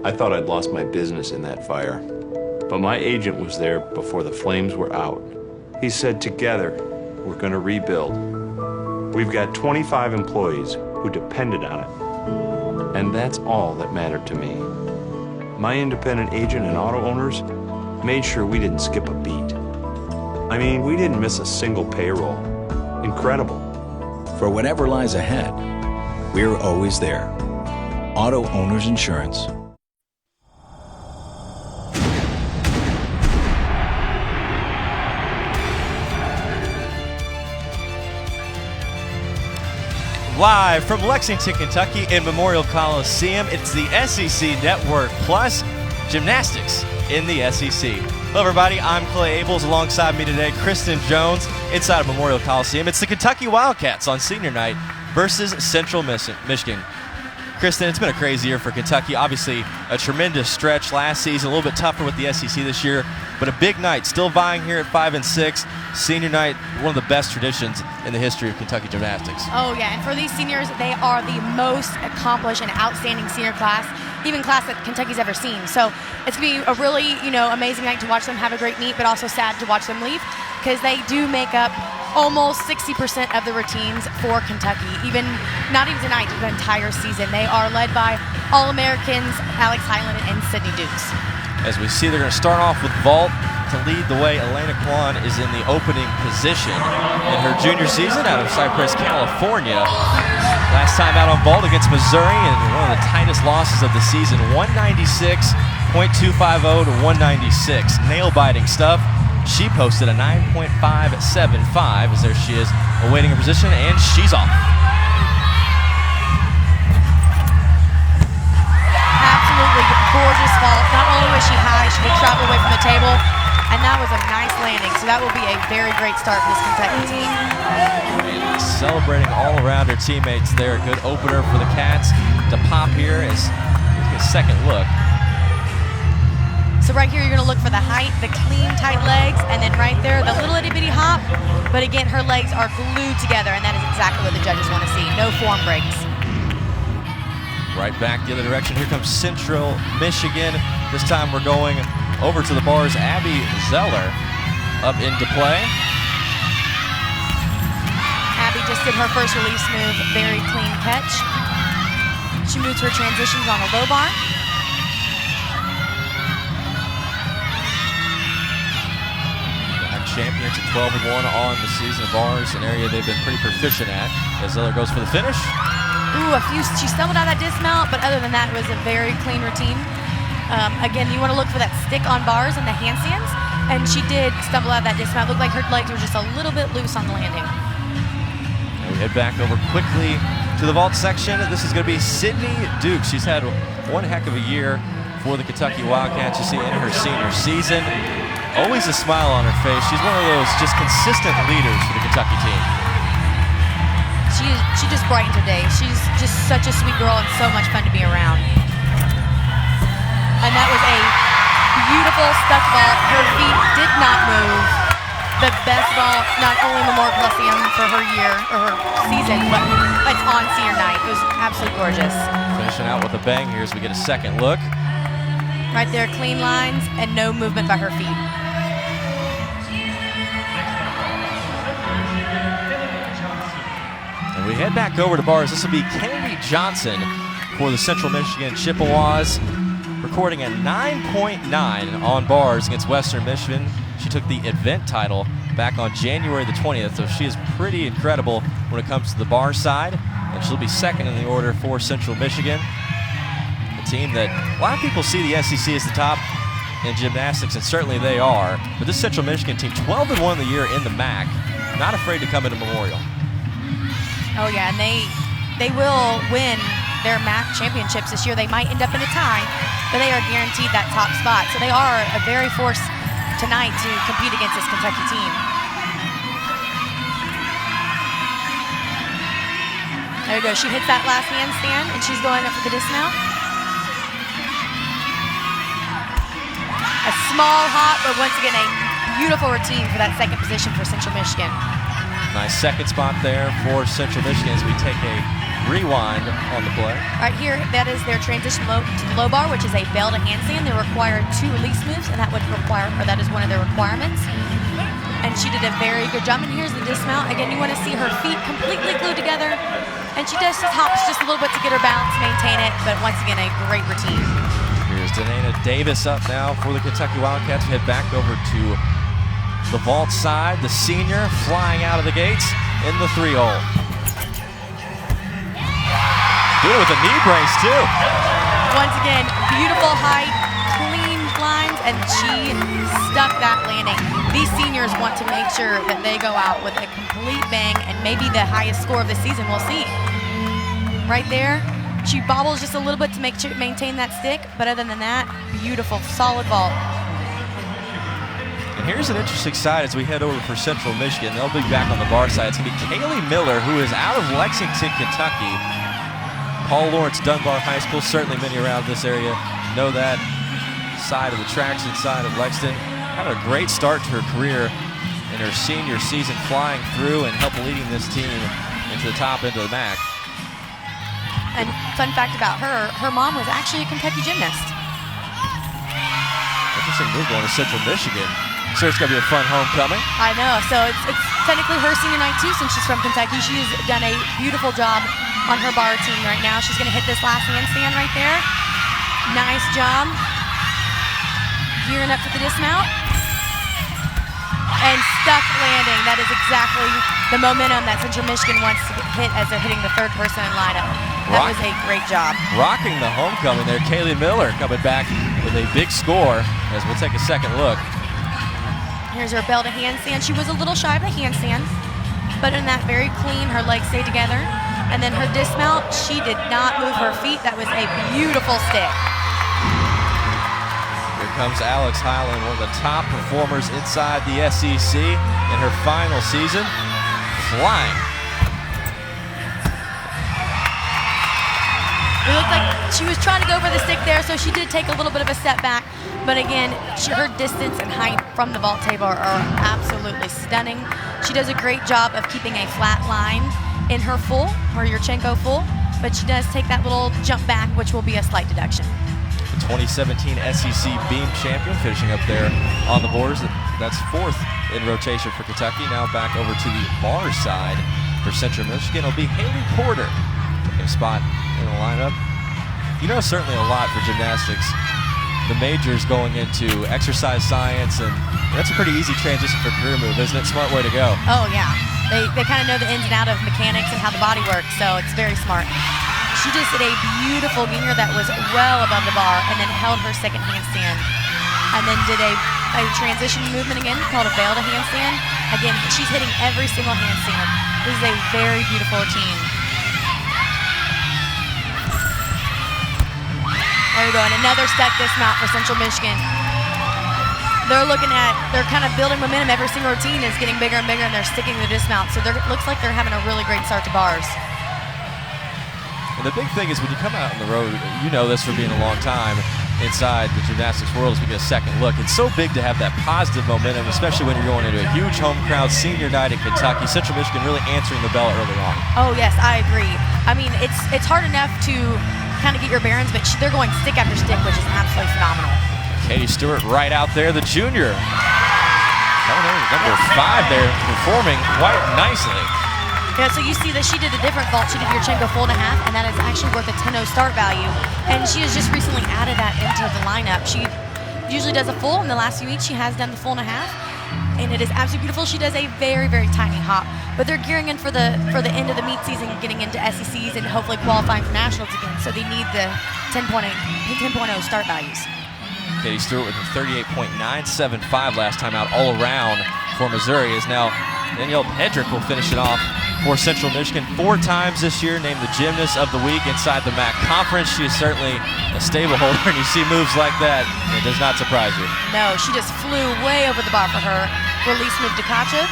I thought I'd lost my business in that fire. But my agent was there before the flames were out. He said, together, we're going to rebuild. We've got 25 employees who depended on it. And that's all that mattered to me. My independent agent and auto owners made sure we didn't skip a beat. I mean, we didn't miss a single payroll. Incredible. For whatever lies ahead, we're always there. Auto Owners Insurance. Live from Lexington, Kentucky in Memorial Coliseum, it's the SEC Network Plus Gymnastics in the SEC. Hello everybody, I'm Clay Abels. Alongside me today, Kristen Jones inside of Memorial Coliseum. It's the Kentucky Wildcats on senior night versus Central Michigan. Kristen, it's been a crazy year for Kentucky. Obviously, a tremendous stretch last season, a little bit tougher with the SEC this year, but a big night, still vying here at 5 and 6. Senior night, one of the best traditions in the history of Kentucky gymnastics. Oh yeah, and for these seniors, they are the most accomplished and outstanding senior class, even class that Kentucky's ever seen. So it's going to be a really, amazing night to watch them have a great meet, but also sad to watch them leave because they do make up almost 60% of the routines for Kentucky, even not even tonight, the entire season. They are led by All-Americans Alex Highland and Sydney Dukes. As we see, they're going to start off with vault. To lead the way, Elena Kwan is in the opening position in her junior season out of Cypress, California. Last time out on vault against Missouri, and one of the tightest losses of the season, 196.250 to 196. Nail-biting stuff. She posted a 9.575 as there she is awaiting her position, and she's off. Absolutely gorgeous vault. Not only was she high, she could travel away from the table, and that was a nice landing. So that will be a very great start for this Kentucky team. And celebrating all around her teammates there. A good opener for the Cats to pop here as we get a second look. So right here, you're going to look for the height, the clean, tight legs, and then right there, the little itty-bitty hop. But again, her legs are glued together, and that is exactly what the judges want to see. No form breaks. Right back the other direction. Here comes Central Michigan. This time we're going over to the bars. Abby Zeller up into play. Abby just did her first release move. Very clean catch. She moves her transitions on the low bar. Champions at 12-1 on the season of bars, an area they've been pretty proficient at. As Zeller goes for the finish. Ooh, she stumbled out that dismount, but other than that, it was a very clean routine. Again, you want to look for that stick on bars and the handstands, and she did stumble out that dismount. It looked like her legs were just a little bit loose on the landing. And we head back over quickly to the vault section. This is going to be Sydney Dukes. She's had one heck of a year for the Kentucky Wildcats. You see in her senior season. Always a smile on her face. She's one of those just consistent leaders for the Kentucky team. She just brightened her day. She's just such a sweet girl and so much fun to be around. And that was a beautiful stuck vault. Her feet did not move. The best vault, not only Memorial Coliseum for her year or her season, but it's on senior night. It was absolutely gorgeous. Finishing out with a bang here as we get a second look. Right there, clean lines and no movement by her feet. And we head back over to bars. This will be Kennedy Johnson for the Central Michigan Chippewas, recording a 9.9 on bars against Western Michigan. She took the event title back on January the 20th, so she is pretty incredible when it comes to the bar side, and she'll be second in the order for Central Michigan. Team that a lot of people see the SEC as the top in gymnastics, and certainly they are. But this Central Michigan team, 12-1 in the year in the MAC, not afraid to come into Memorial. Oh yeah, and they will win their MAC championships this year. They might end up in a tie, but they are guaranteed that top spot. So they are a very force tonight to compete against this Kentucky team. There you go. She hits that last handstand, and she's going up for the dismount. A small hop, but once again, a beautiful routine for that second position for Central Michigan. Nice second spot there for Central Michigan as we take a rewind on the play. Right here, that is their transition low to the low bar, which is a bell to handstand. They require 2 release moves, and that is one of their requirements. And she did a very good job. And here's the dismount. Again, you want to see her feet completely glued together. And she does just hops just a little bit to get her balance, maintain it. But once again, a great routine. Here's Danaina Davis up now for the Kentucky Wildcats. We head back over to the vault side. The senior flying out of the gates in the 3-hole. Doing it with a knee brace, too. Once again, beautiful height, clean lines, and she stuck that landing. These seniors want to make sure that they go out with a complete bang and maybe the highest score of the season. We'll see. Right there, she bobbles just a little bit to maintain that stick, but other than that, beautiful, solid vault. And here's an interesting side as we head over for Central Michigan. They'll be back on the bar side. It's going to be Kaylee Miller, who is out of Lexington, Kentucky. Paul Lawrence Dunbar High School, certainly many around this area know that side of the tracks inside of Lexington. Had a great start to her career in her senior season, flying through and help leading this team into the top end of the MAC. And fun fact about her, her mom was actually a Kentucky gymnast. Interesting move going to Central Michigan. So it's going to be a fun homecoming. I know. So it's technically her senior night too, since she's from Kentucky. She's done a beautiful job on her bar routine right now. She's going to hit this last handstand right there. Nice job. Gearing up for the dismount. And stuck landing. That is exactly the momentum that Central Michigan wants to hit as they're hitting the third person in lineup. That was a great job. Rocking the homecoming there. Kaylee Miller coming back with a big score as we'll take a second look. Here's her bell to handstand. She was a little shy of the handstand, but in that very clean, her legs stayed together. And then her dismount, she did not move her feet. That was a beautiful stick. Here comes Alex Highland, one of the top performers inside the SEC in her final season, flying. It looked like she was trying to go for the stick there, so she did take a little bit of a step back. But again, her distance and height from the vault table are absolutely stunning. She does a great job of keeping a flat line in her full, her Yurchenko full, but she does take that little jump back, which will be a slight deduction. The 2017 SEC beam champion finishing up there on the boards. That's 4th in rotation for Kentucky. Now back over to the bar side for Central Michigan. It'll be Haley Porter in a spot in the lineup. You know certainly a lot for gymnastics. The majors going into exercise science, and that's a pretty easy transition for career move, isn't it? Smart way to go. Oh, yeah. They kind of know the ins and outs of mechanics and how the body works, so it's very smart. She just did a beautiful ginger that was well above the bar and then held her second handstand. And then did a transition movement again called a bell to handstand. Again, she's hitting every single handstand. This is a very beautiful routine. There we go, and another stuck dismount for Central Michigan. They're kind of building momentum. Every single routine is getting bigger and bigger, and they're sticking to the dismount. So it looks like they're having a really great start to bars. And the big thing is when you come out on the road, you know this for being a long time inside the gymnastics world, as we get a second look. It's so big to have that positive momentum, especially when you're going into a huge home crowd, senior night at Kentucky. Central Michigan really answering the bell early on. Oh, yes, I agree. I mean, it's hard enough to kind of get your bearings, but they're going stick after stick, which is absolutely phenomenal. Katie Stewart right out there, the junior. Number 5 there, performing quite nicely. Yeah, so you see that she did a different vault. She did Yurchenko full and a half, and that is actually worth a 10-0 start value. And she has just recently added that into the lineup. She usually does a full. In the last few weeks, she has done the full and a half, and it is absolutely beautiful. She does a very, very tiny hop. But they're gearing in for the end of the meet season, getting into SECs and hopefully qualifying for nationals again. So they need the 10.0 start values. Katie Stewart with a 38.975 last time out all around for Missouri. Is now Danielle Pedrick will finish it off for Central Michigan. 4 times this year named the Gymnast of the Week inside the MAC Conference. She is certainly a stable holder, and you see moves like that, it does not surprise you. No, she just flew way over the bar for her release move to Kachev,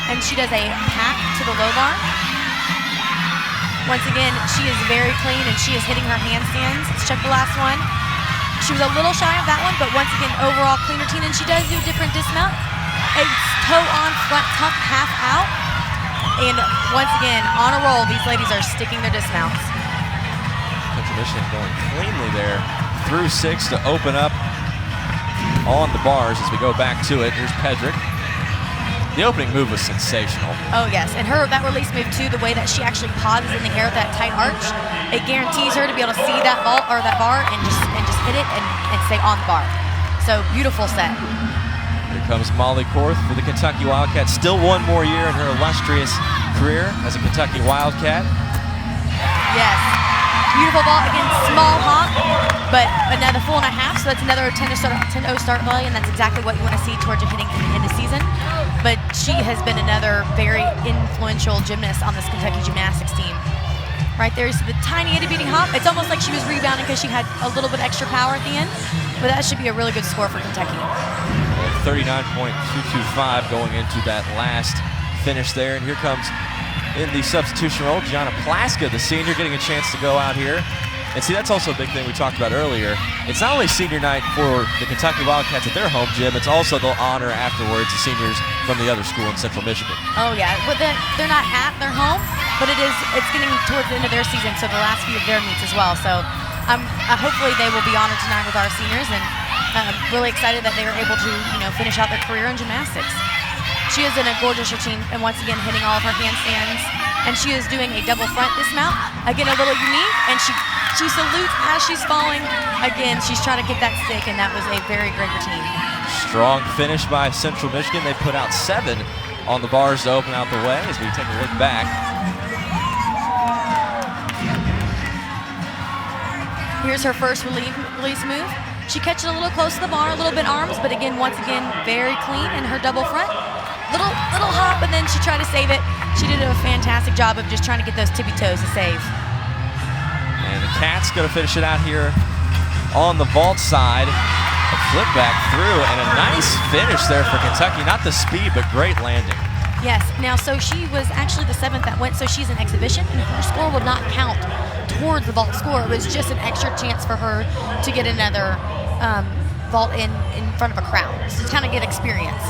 and she does a pack to the low bar. Once again, she is very clean, and she is hitting her handstands. Let's check the last one. She was a little shy of that one, but once again, overall clean routine, and she does do a different dismount. A toe on, front tuck, half out. And once again, on a roll, these ladies are sticking their dismounts. Central Michigan going cleanly there through 6 to open up on the bars as we go back to it. Here's Pedrick. The opening move was sensational. Oh yes, and that release move too, the way that she actually pauses in the air with that tight arch, it guarantees her to be able to see that ball or that bar and just hit it and stay on the bar. So beautiful set. Here comes Molly Korth for the Kentucky Wildcats. Still one more year in her illustrious career as a Kentucky Wildcat. Yes. Beautiful ball, again, small hop, but another 4.5, so that's another 10-0 start volley, and that's exactly what you want to see towards your hitting in the season. But she has been another very influential gymnast on this Kentucky gymnastics team. Right there, you see the tiny itty-bitty hop. It's almost like she was rebounding because she had a little bit extra power at the end, but that should be a really good score for Kentucky. 39.225 going into that last finish there, and here comes in the substitution role, Gianna Plaska, the senior, getting a chance to go out here. And see, that's also a big thing we talked about earlier. It's not only senior night for the Kentucky Wildcats at their home gym, it's also they'll honor afterwards the seniors from the other school in Central Michigan. Oh yeah, but they're not at their home, but it's getting towards the end of their season, so the last few of their meets as well. So hopefully they will be honored tonight with our seniors, and I'm really excited that they were able to finish out their career in gymnastics. She is in a gorgeous routine, and once again hitting all of her handstands, and she is doing a double front dismount. Again, a little unique, and she salutes as she's falling. Again, she's trying to get that stick, and that was a very great routine. Strong finish by Central Michigan. They put out 7 on the bars to open out the way as we take a look back. Here's her first release move. She catches a little close to the bar, a little bit arms, but again, once again, very clean in her double front. Little hop, and then she tried to save it. She did a fantastic job of just trying to get those tippy toes to save. And the Cats going to finish it out here on the vault side. A flip back through, and a nice finish there for Kentucky. Not the speed, but great landing. Yes, now so she was actually the 7th that went, so she's an exhibition, and her score would not count towards the vault score. It was just an extra chance for her to get another vault in front of a crowd, just to kind of get experience.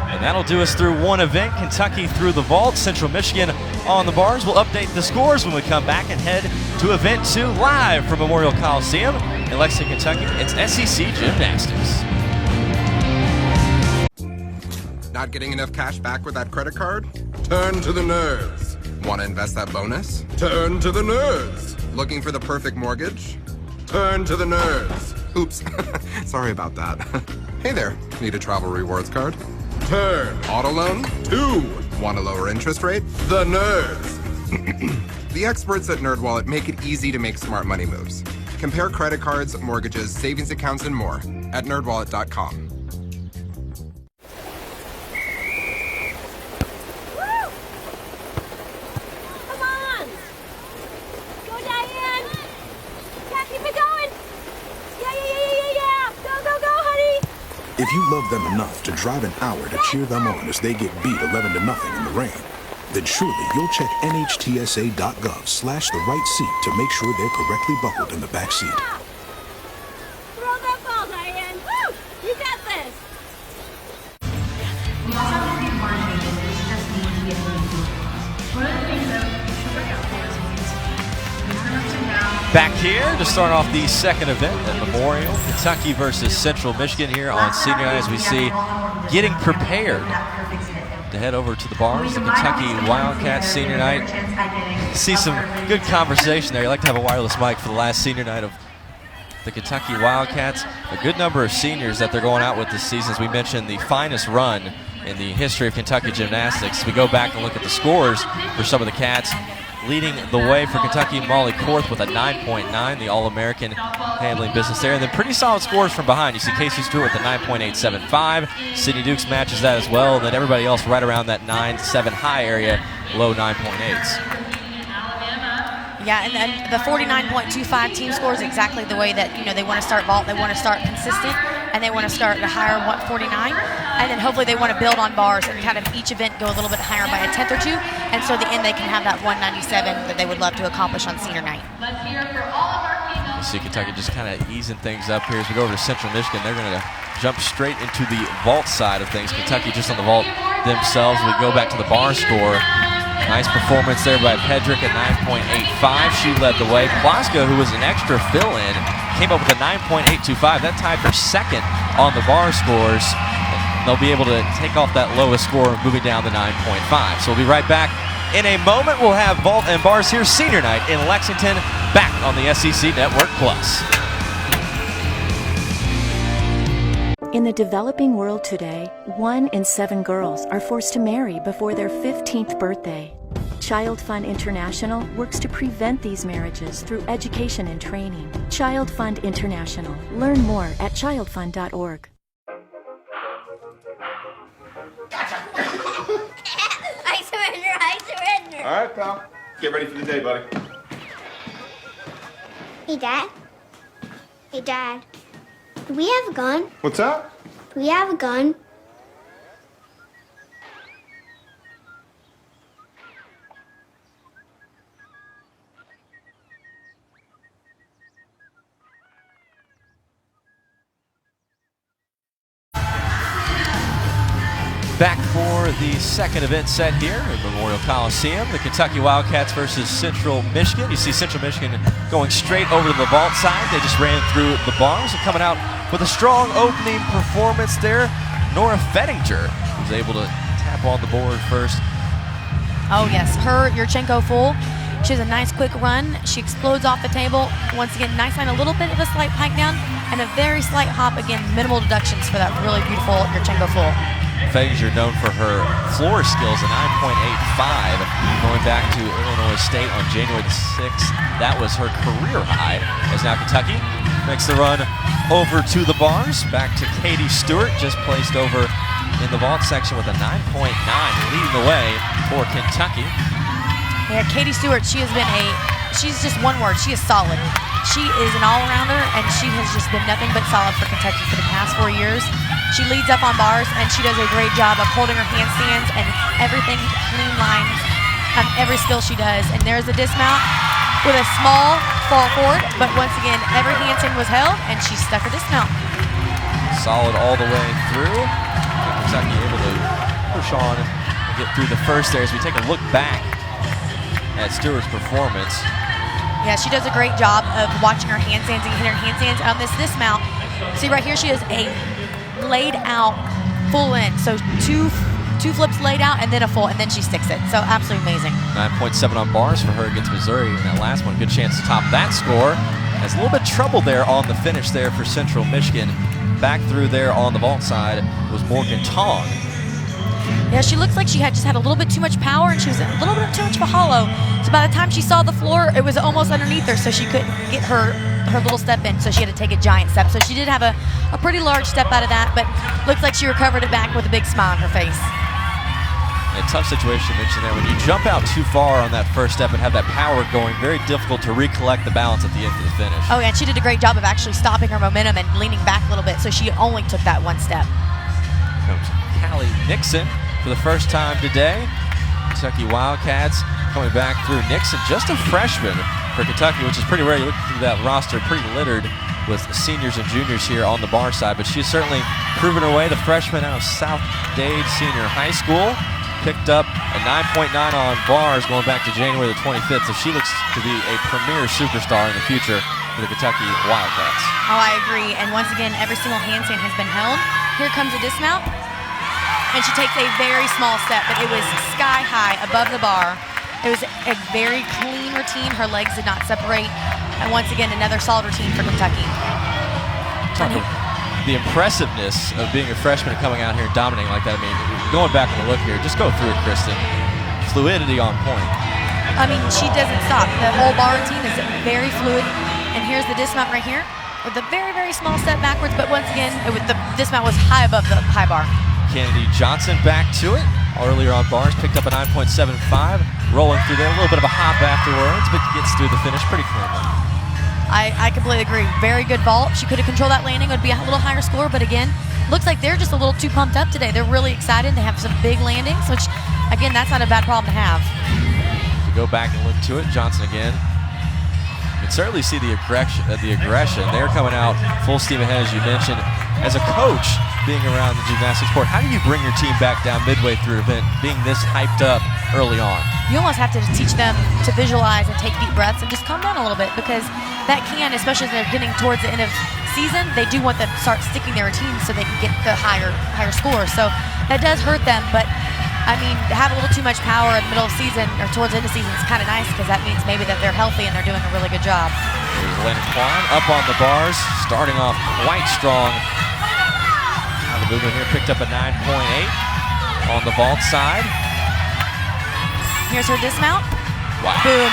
And that'll do us through one event. Kentucky through the vault, Central Michigan on the bars. We'll update the scores when we come back and head to event 2 live from Memorial Coliseum in Lexington, Kentucky. It's SEC Gymnastics. Not getting enough cash back with that credit card? Turn to the nerds. Want to invest that bonus? Turn to the nerds. Looking for the perfect mortgage? Turn to the nerds. Oops, sorry about that. Hey there, need a travel rewards card? Turn. Auto loan? 2. Want a lower interest rate? The nerds. The experts at NerdWallet make it easy to make smart money moves. Compare credit cards, mortgages, savings accounts, and more at nerdwallet.com. If you love them enough to drive an hour to cheer them on as they get beat 11-0 in the rain, then surely you'll check NHTSA.gov/the right seat to make sure they're correctly buckled in the back seat. Throw that ball, Diane. Woo! You got this. We also have to be more changes. This just needs to be a little. One of the things that we should look out for is we turn up to now. Back here to start off the second event at Memorial, Kentucky versus Central Michigan here on senior night, as we see getting prepared to head over to the bars. The Kentucky Wildcats senior night. See some good conversation there. You like to have a wireless mic for the last senior night of the Kentucky Wildcats. A good number of seniors that they're going out with this season. As we mentioned, the finest run in the history of Kentucky gymnastics. We go back and look at the scores for some of the Cats. Leading the way for Kentucky, Molly Korth with a 9.9, the All-American handling business there. And then pretty solid scores from behind. You see Casey Stewart with a 9.875. Sydney Dukes matches that as well. And then everybody else right around that 9.7 high area, low 9.8s. Yeah, and then the 49.25 team score is exactly the way that they want to start vault. They want to start consistent, and they want to start at a higher 49, and then hopefully they want to build on bars and kind of each event go a little bit higher by a 10th or 2, and so at the end they can have that 197 that they would love to accomplish on senior night. You see Kentucky just kind of easing things up here as we go over to Central Michigan. They're going to jump straight into the vault side of things. Kentucky just on the vault themselves. We go back to the bar score. Nice performance there by Pedrick at 9.85. She led the way. Plasko, who was an extra fill-in, came up with a 9.825. That tied for second on the bar scores. They'll be able to take off that lowest score, moving down to 9.5. So we'll be right back. In a moment, we'll have Vault and Bars here senior night in Lexington, back on the SEC Network Plus. In the developing world today, 1 in 7 girls are forced to marry before their 15th birthday. Child Fund International works to prevent these marriages through education and training. Child Fund International. Learn more at childfund.org. I surrender, I surrender. All right, pal. Get ready for the day, buddy. Hey, Dad. Hey, Dad. Do we have a gun? What's up? Do we have a gun? Back for the second event set here at Memorial Coliseum. The Kentucky Wildcats versus Central Michigan. You see Central Michigan going straight over to the vault side. They just ran through the bars and coming out with a strong opening performance there. Nora Fettinger was able to tap on the board first. Oh yes, her Yurchenko full. She has a nice quick run. She explodes off the table. Once again, nice line, a little bit of a slight pike down and a very slight hop. Again, minimal deductions for that really beautiful Yurchenko full. Fettinger known for her floor skills, a 9.85. Going back to Illinois State on January the 6th, that was her career high. As now Kentucky makes the run over to the bars. Back to Katie Stewart, just placed over in the vault section with a 9.9, leading the way for Kentucky. Yeah, Katie Stewart, she's just one word, she is solid. She is an all-rounder, and she has just been nothing but solid for Kentucky for the past 4 years. She leads up on bars, and she does a great job of holding her handstands and everything, clean lines, every skill she does. And there's a dismount with a small fall forward, but once again, every handstand was held, and she stuck her dismount. Solid all the way through. Kentucky able to push on and get through the first there as we take a look back at Stewart's performance. Yeah, she does a great job of watching her handstands and hitting her handstands on this dismount. See right here, she has a laid out full in. So two flips laid out and then a full, and then she sticks it. So absolutely amazing. 9.7 on bars for her against Missouri in that last one. Good chance to top that score. Has a little bit of trouble there on the finish there for Central Michigan. Back through there on the vault side was Morgan Tong. Yeah, she looks like she had just had a little bit too much power, and she was a little bit too much of a hollow. So by the time she saw the floor, it was almost underneath her, so she couldn't get her little step in, so she had to take a giant step. So she did have a pretty large step out of that, but looks like she recovered it back with a big smile on her face. A tough situation to mention there. When you jump out too far on that first step and have that power going, very difficult to recollect the balance at the end of the finish. Oh, yeah, and she did a great job of actually stopping her momentum and leaning back a little bit, so she only took that one step. Comes Callie Nixon for the first time today. Kentucky Wildcats coming back through Nixon, just a freshman for Kentucky, which is pretty rare. You look through that roster, pretty littered with seniors and juniors here on the bar side, but she's certainly proven her way. The freshman out of South Dade Senior High School picked up a 9.9 on bars going back to January the 25th, so she looks to be a premier superstar in the future for the Kentucky Wildcats. Oh, I agree, and once again, every single handstand has been held. Here comes a dismount, and she takes a very small step, but it was sky high above the bar. It was a very clean routine. Her legs did not separate, and once again, another solid routine for Kentucky. The impressiveness of being a freshman and coming out here and dominating like that. I mean, going back on the look here, just go through it, Kristen. Fluidity on point. I mean, she doesn't stop. The whole bar routine is very fluid. And here's the dismount right here with a very, very small step backwards. But once again, the dismount was high above the high bar. Kennedy Johnson back to it. Earlier on bars, picked up a 9.75. Rolling through there, a little bit of a hop afterwards, but gets through the finish pretty cleanly. I completely agree. Very good vault. She could have controlled that landing. It would be a little higher score, but again, looks like they're just a little too pumped up today. They're really excited. They have some big landings, which, again, that's not a bad problem to have. If you go back and look to it, Johnson again can certainly see the aggression. They're coming out full steam ahead, as you mentioned. As a coach, being around the gymnastics court, how do you bring your team back down midway through an event, being this hyped up early on? You almost have to teach them to visualize and take deep breaths and just calm down a little bit, because that can, especially as they're getting towards the end of season, they do want them to start sticking their routines so they can get the higher scores. So that does hurt them, but I mean, to have a little too much power in the middle of season or towards the end of season is kind of nice, because that means maybe that they're healthy and they're doing a really good job. Here's Lynn Kwan up on the bars, starting off quite strong. The movement here picked up a 9.8 on the vault side. Here's her dismount. Wow. Boom.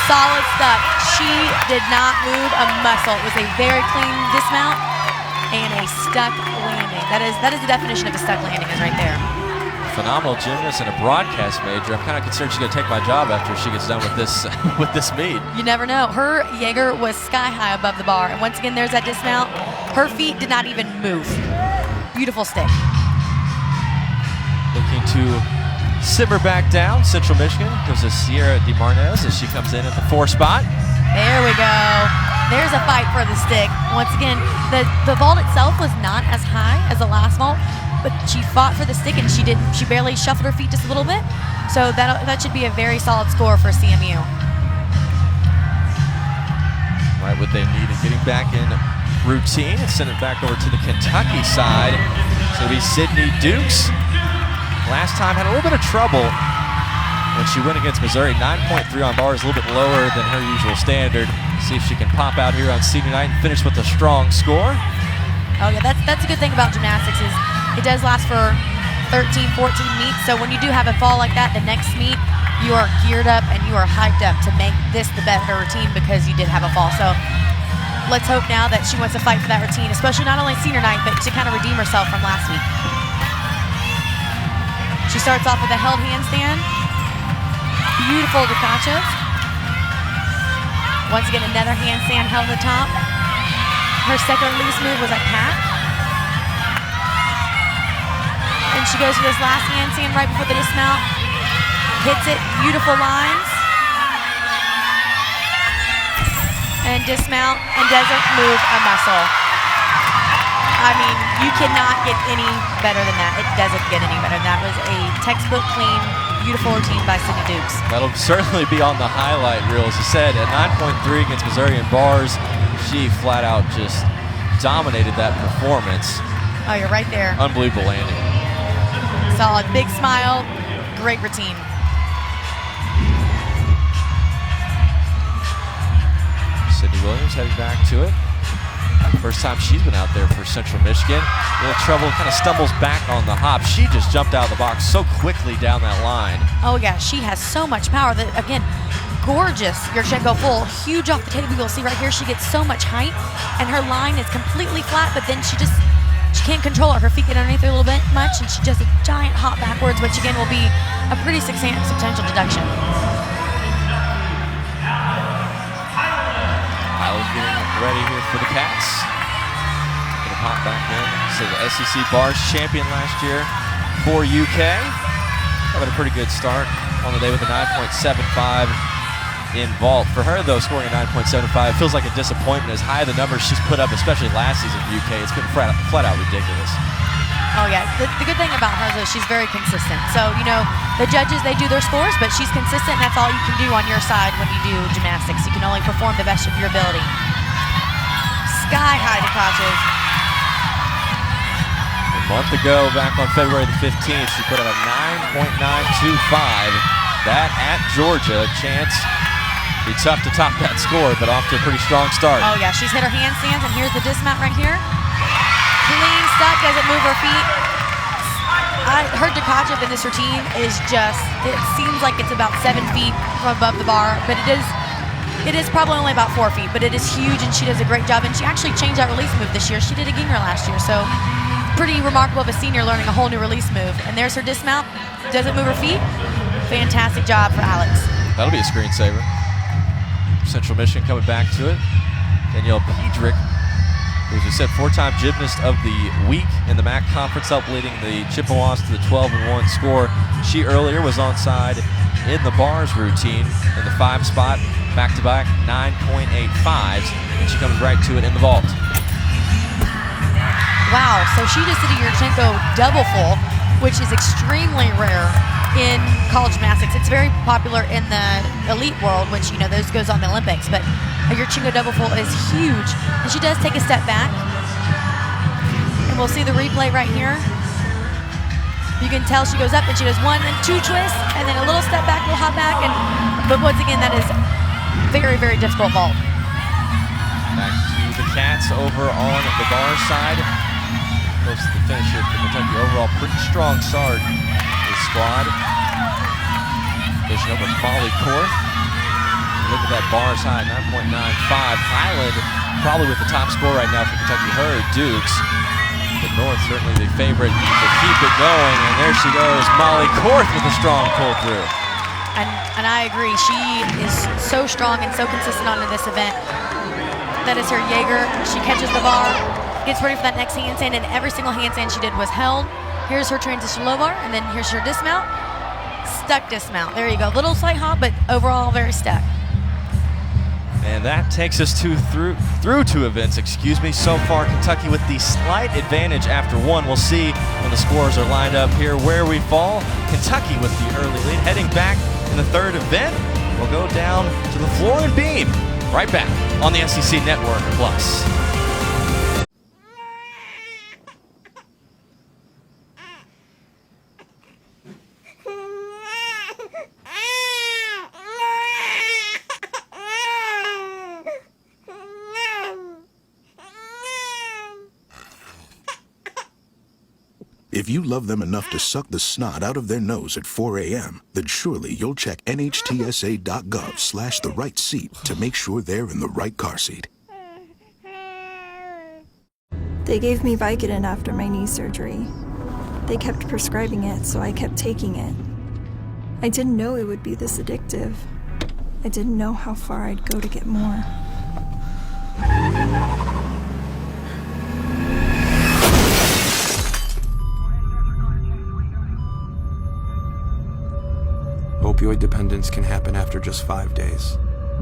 Solid stuff. She did not move a muscle. It was a very clean dismount and a stuck landing. That is the definition of a stuck landing, is right there. Phenomenal gymnast and a broadcast major. I'm kind of concerned she's going to take my job after she gets done with this meet. You never know. Her Jaeger was sky high above the bar. And once again, there's that dismount. Her feet did not even move. Beautiful stick. Looking to simmer back down. Central Michigan goes to Sierra DeMarnez as she comes in at the 4 spot. There we go. There's a fight for the stick. Once again, the vault itself was not as high as the last vault, but she fought for the stick, and she barely shuffled her feet just a little bit. So that should be a very solid score for CMU. Right, what they need in getting back in routine and send it back over to the Kentucky side. So it'll be Sydney Dukes. Last time had a little bit of trouble when she went against Missouri. 9.3 on bars, a little bit lower than her usual standard. See if she can pop out here on senior night and finish with a strong score. Oh yeah, that's a good thing about gymnastics, is it does last for 13, 14 meets. So when you do have a fall like that, the next meet, you are geared up and you are hyped up to make this the better routine because you did have a fall. So let's hope now that she wants to fight for that routine, especially not only senior night, but to kind of redeem herself from last week. She starts off with a held handstand. Beautiful Dukachev. Once again, another handstand held at the top. Her second release move was a pack. And she goes for this last handstand right before the dismount. Hits it, beautiful lines. And dismount and doesn't move a muscle. I mean, you cannot get any better than that. It doesn't get any better. That was a textbook clean, beautiful routine by Sydney Dukes. That'll certainly be on the highlight reel. As you said, at 9.3 against Missouri in bars, she flat out just dominated that performance. Oh, you're right there. Unbelievable landing. Solid, big smile, great routine. Sydney Williams heading back to it. First time she's been out there for Central Michigan. A little trouble, kind of stumbles back on the hop. She just jumped out of the box so quickly down that line. Oh yeah, she has so much power. That, again, gorgeous Yurchenko full, huge off the table. You'll see right here, she gets so much height, and her line is completely flat, but then she can't control it. Her feet get underneath her a little bit much, and she does a giant hop backwards, which again will be a pretty substantial deduction. Tyler's getting ready here for the Cats. Gonna pop back in. So the SEC Bars champion last year for UK. Having a pretty good start on the day with a 9.75 in vault. For her, though, scoring a 9.75 feels like a disappointment. As high as the numbers she's put up, especially last season for UK, it's been flat out ridiculous. Oh yeah, the good thing about her is she's very consistent. So, you know, the judges, they do their scores, but she's consistent, and that's all you can do on your side when you do gymnastics. You can only perform the best of your ability. Sky high Dukachev. A month ago, back on February the 15th, she put out a 9.925. That at Georgia, chance be tough to top that score, but off to a pretty strong start. Oh yeah, she's hit her handstands, and here's the dismount right here. Clean stuck, doesn't move her feet. Her Dukachev in this routine is just, it seems like it's about 7 feet from above the bar, but it is probably only about 4 feet, but it is huge, and she does a great job. And she actually changed that release move this year. She did a Ginger last year, so pretty remarkable of a senior learning a whole new release move. And there's her dismount, doesn't move her feet. Fantastic job for Alex. That'll be a screensaver. Central Michigan coming back to it. Danielle Piedrick, who, as we said, 4-time gymnast of the week in the MAC conference, helped leading the Chippewas to the 12-1 score. She earlier was onside in the bars routine in the 5 spot, back-to-back 9.85s, and she comes right to it in the vault. Wow, so she just did a Yurchenko double full, which is extremely rare in college gymnastics. It's very popular in the elite world, which, you know, those goes on the Olympics, but a Yurchenko double full is huge. And she does take a step back. And we'll see the replay right here. You can tell she goes up and she does 1 and 2 twists, and then a little step back, little hop back, but once again, that is very, very difficult vault. Back to the Cats over on the bar side. Close to the finish here for Kentucky. Overall, pretty strong start. The squad. Finishing up with Molly Korth. Look at that bars high, 9.95. Highland probably with the top score right now for Kentucky. Her Dukes. The North certainly the favorite to keep it going. And there she goes, Molly Korth with a strong pull through. And I agree. She is so strong and so consistent on this event. That is her Jaeger. She catches the bar, gets ready for that next handstand, and every single handstand she did was held. Here's her transition low bar, and then here's her dismount. Stuck dismount. There you go. Little slight hop, but overall very stuck. And that takes us through 2 events, so far Kentucky with the slight advantage after 1. We'll see when the scores are lined up here where we fall. Kentucky with the early lead. Heading back in the 3rd event, we'll go down to the floor and beam. Right back on the SEC Network Plus. If you love them enough to suck the snot out of their nose at 4 a.m., then surely you'll check nhtsa.gov/the right seat to make sure they're in the right car seat. They gave me Vicodin after my knee surgery. They kept prescribing it, so I kept taking it. I didn't know it would be this addictive. I didn't know how far I'd go to get more. Opioid dependence can happen after just 5 days.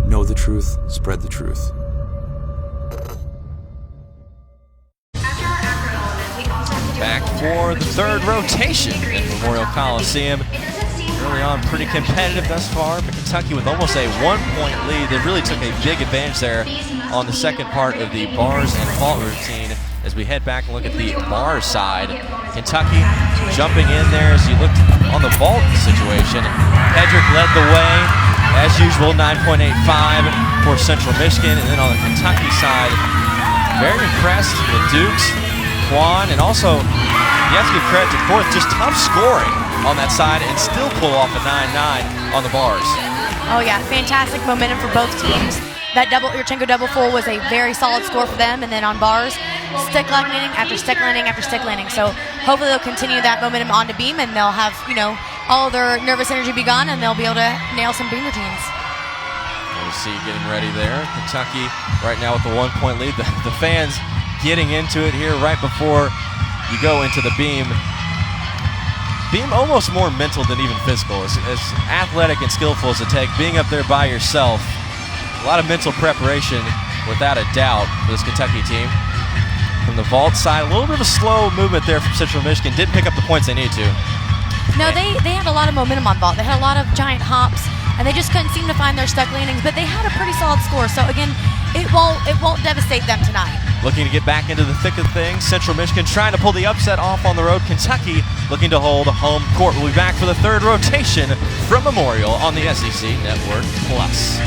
Know the truth, spread the truth. Back for the 3rd rotation at Memorial Coliseum. Early on, pretty competitive thus far, but Kentucky with almost a 1-point lead. They really took a big advantage there on the second part of the bars and vault routine. As we head back and look at the bar side, Kentucky jumping in there as you looked on the vault situation. Hedrick led the way, as usual, 9.85 for Central Michigan. And then on the Kentucky side, very impressed with Dukes, Quan, and also you have to give credit to Korth, just tough scoring on that side and still pull off a 9.9 on the bars. Oh yeah, fantastic momentum for both teams. That Yurchenko double full was a very solid score for them, and then on bars, stick landing after stick landing after stick landing. So hopefully they'll continue that momentum on to beam, and they'll have, you know, all of their nervous energy be gone, and they'll be able to nail some beam routines. We see getting ready there. Kentucky right now with the 1-point lead. The fans getting into it here right before you go into the beam. Beam almost more mental than even physical. As athletic and skillful as it takes, being up there by yourself, a lot of mental preparation without a doubt for this Kentucky team. From the vault side, a little bit of a slow movement there from Central Michigan. Didn't pick up the points they need to. No, they had a lot of momentum on vault. They had a lot of giant hops, and they just couldn't seem to find their stuck landings, but they had a pretty solid score. So again, it won't devastate them tonight. Looking to get back into the thick of things. Central Michigan trying to pull the upset off on the road. Kentucky looking to hold home court. We'll be back for the 3rd rotation from Memorial on the SEC Network Plus.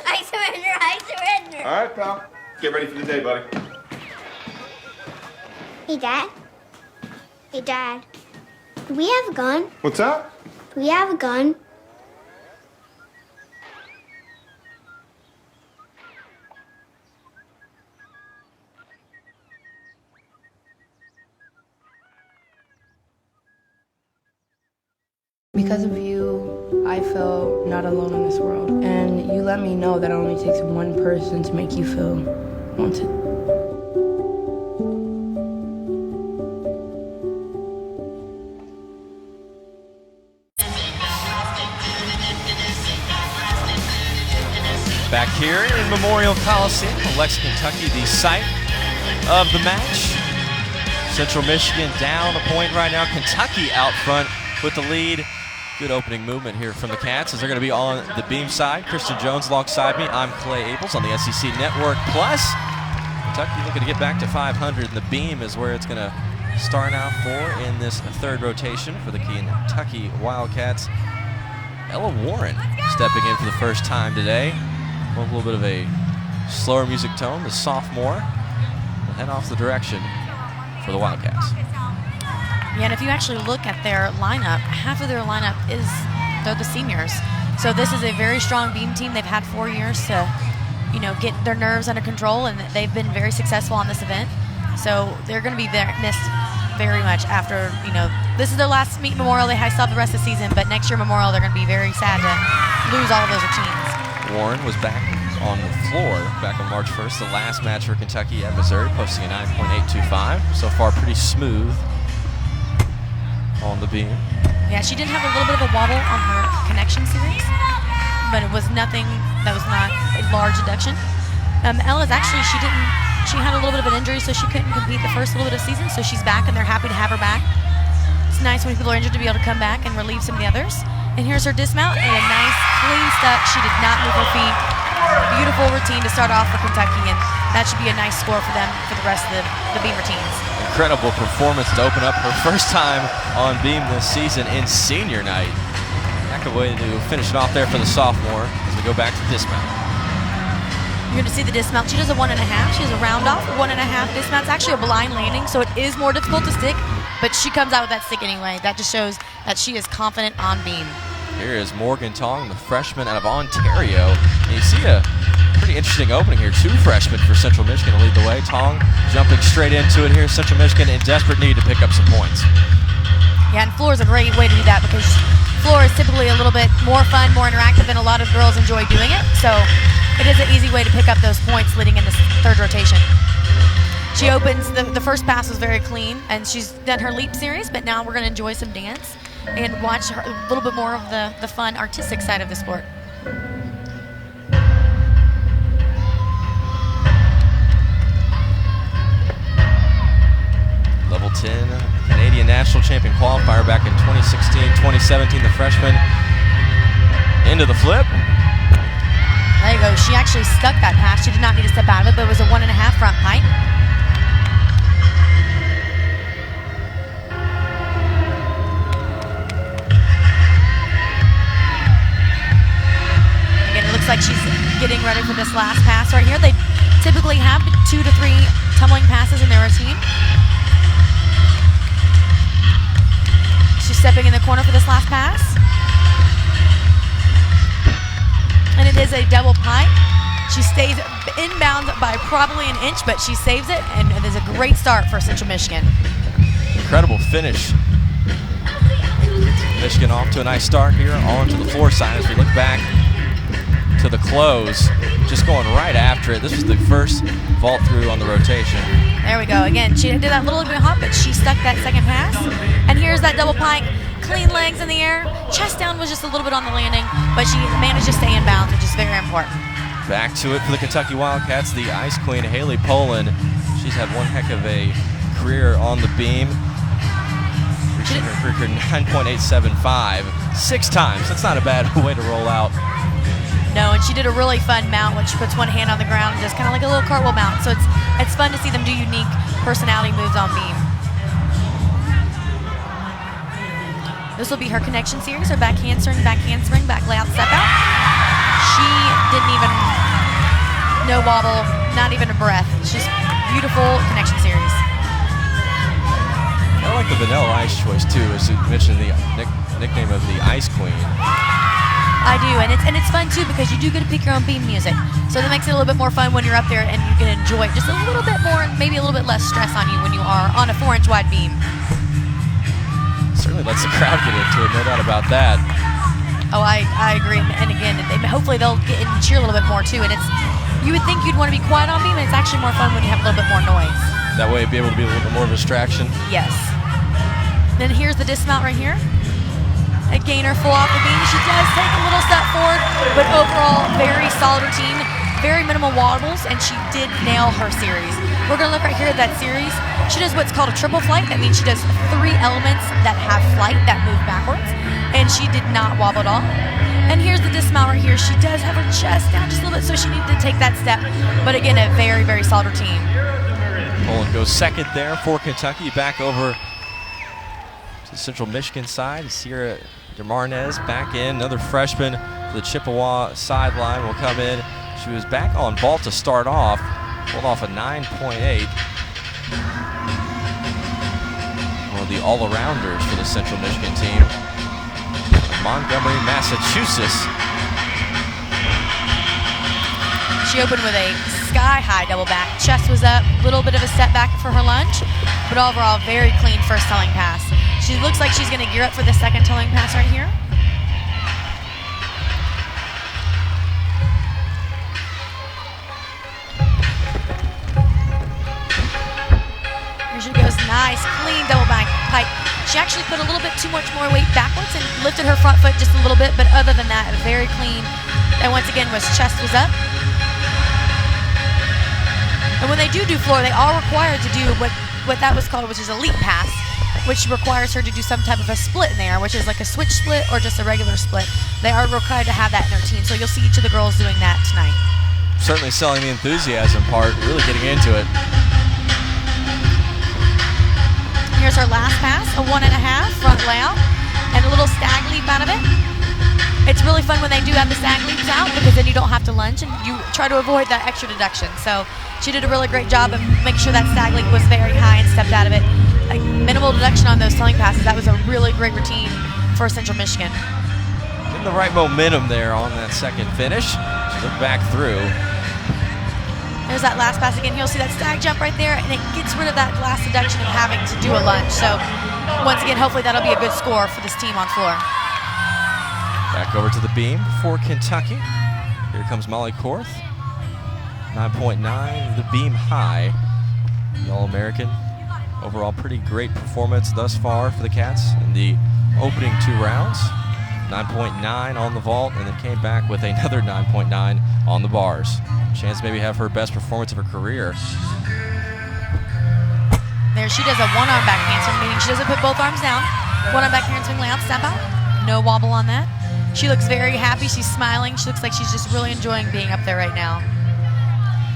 I surrender. All right, pal. Get ready for the day, buddy. Hey, Dad. Hey, Dad. Do we have a gun? What's that? Do we have a gun? Because of you, I feel not alone in this world. And you let me know that it only takes one person to make you feel wanted. Back here in Memorial Coliseum, Lexington, Kentucky, the site of the match. Central Michigan down a point right now. Kentucky out front with the lead. Good opening movement here from the Cats as they're going to be on the beam side. Kristen Jones alongside me. I'm Clay Abels on the SEC Network Plus. Kentucky looking to get back to 500, and the beam is where it's going to start out for in this third rotation for the Kentucky Wildcats. Ella Warren stepping in for the first time today. A little bit of a slower music tone. The sophomore will head off the direction for the Wildcats. Yeah, and if you actually look at their lineup, half of their lineup they're the seniors. So this is a very strong beam team. They've had 4 years to, get their nerves under control, and they've been very successful on this event. So they're going to be missed very much after, this is their last meet Memorial. They still have the rest of the season, but next year Memorial, they're going to be very sad to lose all of those routines. Warren was back on the floor back on March 1st, the last match for Kentucky at Missouri, posting a 9.825. So far, pretty smooth on the beam. Yeah, she did have a little bit of a wobble on her connection series, but it was nothing that was not a large deduction. Ella's actually, she had a little bit of an injury, so she couldn't compete the first little bit of season, so she's back, and they're happy to have her back. It's nice when people are injured to be able to come back and relieve some of the others. And here's her dismount, and a nice clean stuck. She did not move her feet. Beautiful routine to start off for Kentucky, and that should be a nice score for them for the rest of the beam routines. Incredible performance to open up her first time on beam this season in senior night. Heck of a way to finish it off there for the sophomore as we go back to dismount. You're going to see the dismount. She does a 1.5. She has a round off, 1.5 dismount. It's actually a blind landing, so it is more difficult to stick, but she comes out with that stick anyway. That just shows that she is confident on beam. Here is Morgan Tong, the freshman out of Ontario. And you see a pretty interesting opening here. 2 freshmen for Central Michigan to lead the way. Tong jumping straight into it here. Central Michigan in desperate need to pick up some points. Yeah, and floor is a great way to do that because floor is typically a little bit more fun, more interactive, and a lot of girls enjoy doing it. So it is an easy way to pick up those points leading into third rotation. She opens, the first pass was very clean, and she's done her leap series, but now we're going to enjoy some dance and watch her, a little bit more of the fun, artistic side of the sport. Level 10 Canadian National Champion qualifier back in 2016, 2017, the freshman into the flip. There you go. She actually stuck that pass. She did not need to step out of it, but it was a 1.5 front pike. Again, it looks like she's getting ready for this last pass right here. They typically have 2 to 3 tumbling passes in their routine. She's stepping in the corner for this last pass. And it is a double pike. She stays inbound by probably an inch, but she saves it, and it is a great start for Central Michigan. Incredible finish. Michigan off to a nice start here, all into the floor side as we look back to the close, just going right after it. This was the first vault through on the rotation. There we go. Again, she did that little bit of hop, but she stuck that second pass. And here's that double pike. Clean legs in the air. Chest down was just a little bit on the landing, but she managed to stay in bounds, which is very important. Back to it for the Kentucky Wildcats, the ice queen, Haley Poland. She's had one heck of a career on the beam. Reaching her career 9.875 6 times. That's not a bad way to roll out. No, and she did a really fun mount, which puts one hand on the ground and just kind of like a little cartwheel mount. So it's fun to see them do unique personality moves on beam. This will be her connection series, her back handspring, back layout step out. She didn't even, no wobble, not even a breath. She's beautiful connection series. I like the Vanilla Ice choice too, as you mentioned the nickname of the Ice Queen. I do, and it's fun too because you do get to pick your own beam music. So that makes it a little bit more fun when you're up there and you can enjoy it just a little bit more and maybe a little bit less stress on you when you are on a 4-inch wide beam. Certainly lets the crowd get into it, no doubt about that. Oh, I agree. And again, hopefully they'll get in and cheer a little bit more too. And you would think you'd want to be quiet on beam, and it's actually more fun when you have a little bit more noise. That way, be able to be a little bit more of a distraction. Yes. Then here's the dismount right here. A gainer full off the beam. She does take a little step forward, but overall very Poland goes second there for Kentucky. Back over to the Central Michigan side. Sierra DeMarnez back in. Another freshman. The Chippewa sideline will come in. She was back on vault to start off. Pulled off a 9.8. One of the all-arounders for the Central Michigan team. Montgomery, Massachusetts. She opened with a sky-high double back. Chest was up, a little bit of a step back for her lunge, but overall, very clean first towing pass. She looks like she's going to gear up for the second towing pass right here. Here she goes, nice, clean double back pike. She actually put a little bit too much more weight backwards and lifted her front foot just a little bit, but other than that, very clean. And once again, chest was up. And when they do floor, they are required to do what that was called, which is a leap pass, which requires her to do some type of a split in there, which is like a switch split or just a regular split. They are required to have that in their team, so you'll see each of the girls doing that tonight. Certainly selling the enthusiasm part, really getting into it. Here's her last pass, a 1.5 front layout, and a little stag leap out of it. It's really fun when they do have the stag leaps out because then you don't have to lunge and you try to avoid that extra deduction. So she did a really great job of making sure that stag leap was very high and stepped out of it. Like minimal deduction on those towing passes. That was a really great routine for Central Michigan. Getting the right momentum there on that second finish. She looked back through. There's that last pass again. You'll see that stag jump right there, and it gets rid of that last deduction of having to do a lunge. So once again, hopefully that'll be a good score for this team on floor. Back over to the beam for Kentucky. Here comes Molly Korth. 9.9, the beam high. The All-American. Overall, pretty great performance thus far for the Cats in the opening 2 rounds. 9.9 on the vault, and then came back with another 9.9 on the bars. Chance to maybe have her best performance of her career. There she does a one-arm back handspring, meaning she doesn't put both arms down. One-arm back handspring layout, step out. No wobble on that. She looks very happy. She's smiling. She looks like she's just really enjoying being up there right now.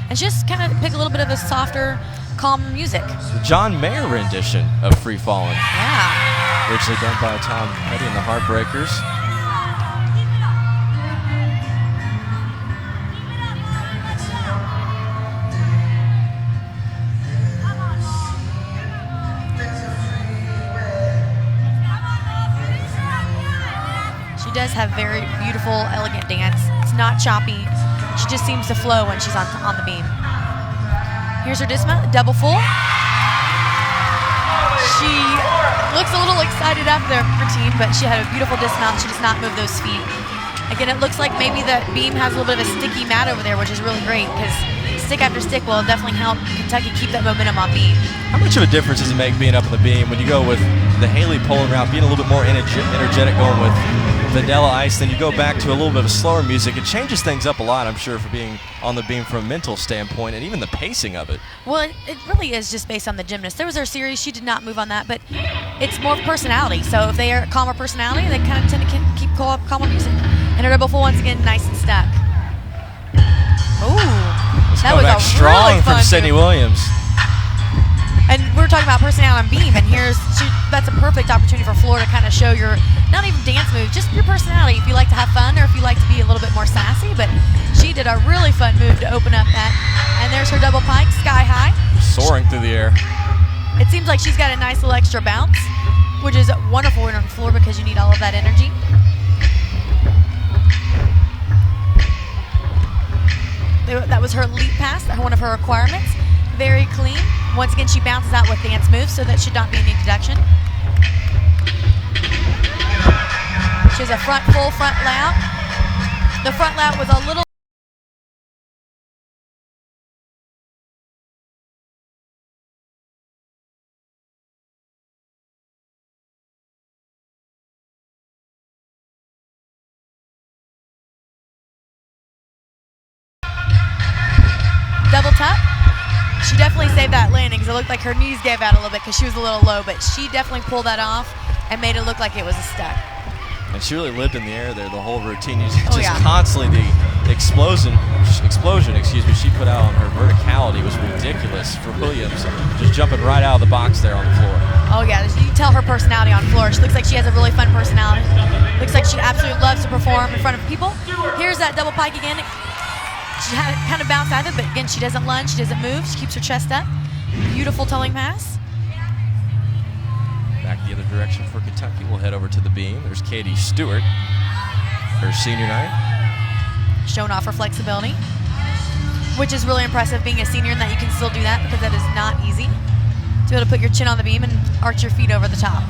And she just kind of pick a little bit of a softer, calmer music. The John Mayer rendition of Free Fallin'. Yeah. Originally done by Tom Petty and the Heartbreakers. Does have very beautiful, elegant dance. It's not choppy. She just seems to flow when she's on the beam. Here's her dismount, double full. She looks a little excited after the routine, but she had a beautiful dismount. She does not move those feet. Again, it looks like maybe the beam has a little bit of a sticky mat over there, which is really great because stick after stick will definitely help Kentucky keep that momentum on beam. How much of a difference does it make being up on the beam when you go with the Haley Poland route, being a little bit more energetic, going with Vanilla Ice, then you go back to a little bit of slower music? It changes things up a lot, I'm sure, for being on the beam from a mental standpoint and even the pacing of it. Well, it really is just based on the gymnast. There was her series, she did not move on that, but it's more personality. So if they are calmer personality, they kind of tend to keep calmer music. And her double full, once again, nice and stuck. Ooh, that was back a strong really fun from Sydney Williams. And we're talking about personality on beam, and that's a perfect opportunity for Floor to kind of show your, not even dance moves, just your personality. If you like to have fun or if you like to be a little bit more sassy, but she did a really fun move to open up that. And there's her double pike, sky high. Soaring through the air. It seems like she's got a nice little extra bounce, which is wonderful on the floor because you need all of that energy. That was her leap pass, one of her requirements. Very clean. Once again, she bounces out with dance moves, so that should not be any deduction. She has a full front layout. The front layout was a little double tuck. She definitely saved that landing because it looked like her knees gave out a little bit because she was a little low, but she definitely pulled that off and made it look like it was a step. And she really lived in the air there, the whole routine. Constantly the explosion she put out on her verticality was ridiculous for Williams. Just jumping right out of the box there on the floor. Oh yeah, you can tell her personality on the floor. She looks like she has a really fun personality. Looks like she absolutely loves to perform in front of people. Here's that double pike again. She had kind of bounced out of it, but again, she doesn't lunge, she doesn't move, she keeps her chest up. Beautiful towing pass. Back the other direction for Kentucky. We'll head over to the beam. There's Katie Stewart, her senior night. Showing off her flexibility, which is really impressive being a senior and that you can still do that because that is not easy. To be able to put your chin on the beam and arch your feet over the top.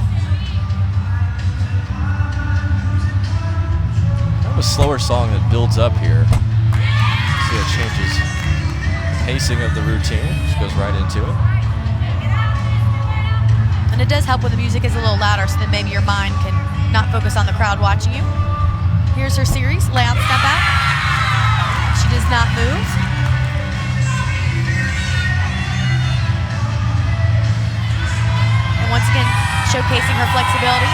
Kind of a slower song that builds up here. See it changes the pacing of the routine. Just goes right into it. And it does help when the music is a little louder so then maybe your mind can not focus on the crowd watching you. Here's her series, layout step out. She does not move. And once again, showcasing her flexibility.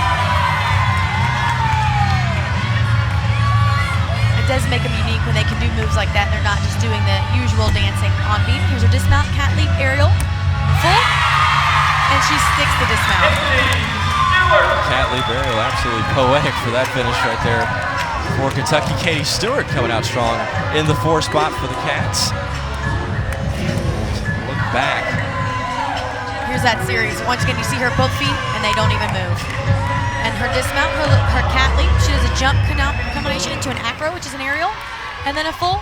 It does make them unique when they can do moves like that and they're not just doing the usual dancing on beam. Here's her dismount, cat leap, aerial, full. And she sticks the dismount. Cat leap aerial, absolutely poetic for that finish right there. For Kentucky, Katie Stewart coming out strong in the 4 spot for the Cats. Look back. Here's that series. Once again, you see her both feet, and they don't even move. And her dismount, her cat leap, she does a jump combination into an acro, which is an aerial, and then a full.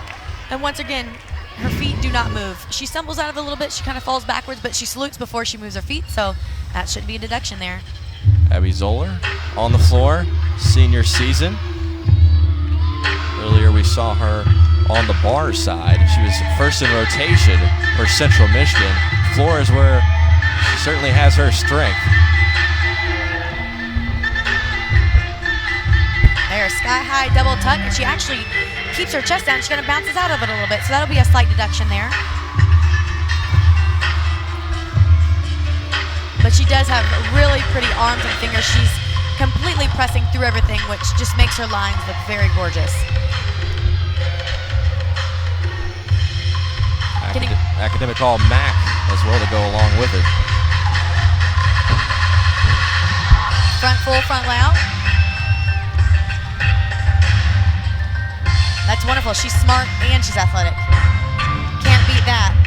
And once again, her feet do not move. She stumbles out of it a little bit. She kind of falls backwards, but she salutes before she moves her feet, so that should be a deduction there. Abby Zoller on the floor, senior season. Earlier we saw her on the bar side. She was first in rotation for Central Michigan. Floor is where she certainly has her strength. There, sky-high double tuck, and she actually keeps her chest down. She kind of bounces out of it a little bit, so that'll be a slight deduction there. But she does have really pretty arms and fingers. She's completely pressing through everything, which just makes her lines look very gorgeous. Academic Hall MAC as well to go along with it. Front full, front layout. That's wonderful. She's smart and she's athletic. Can't beat that.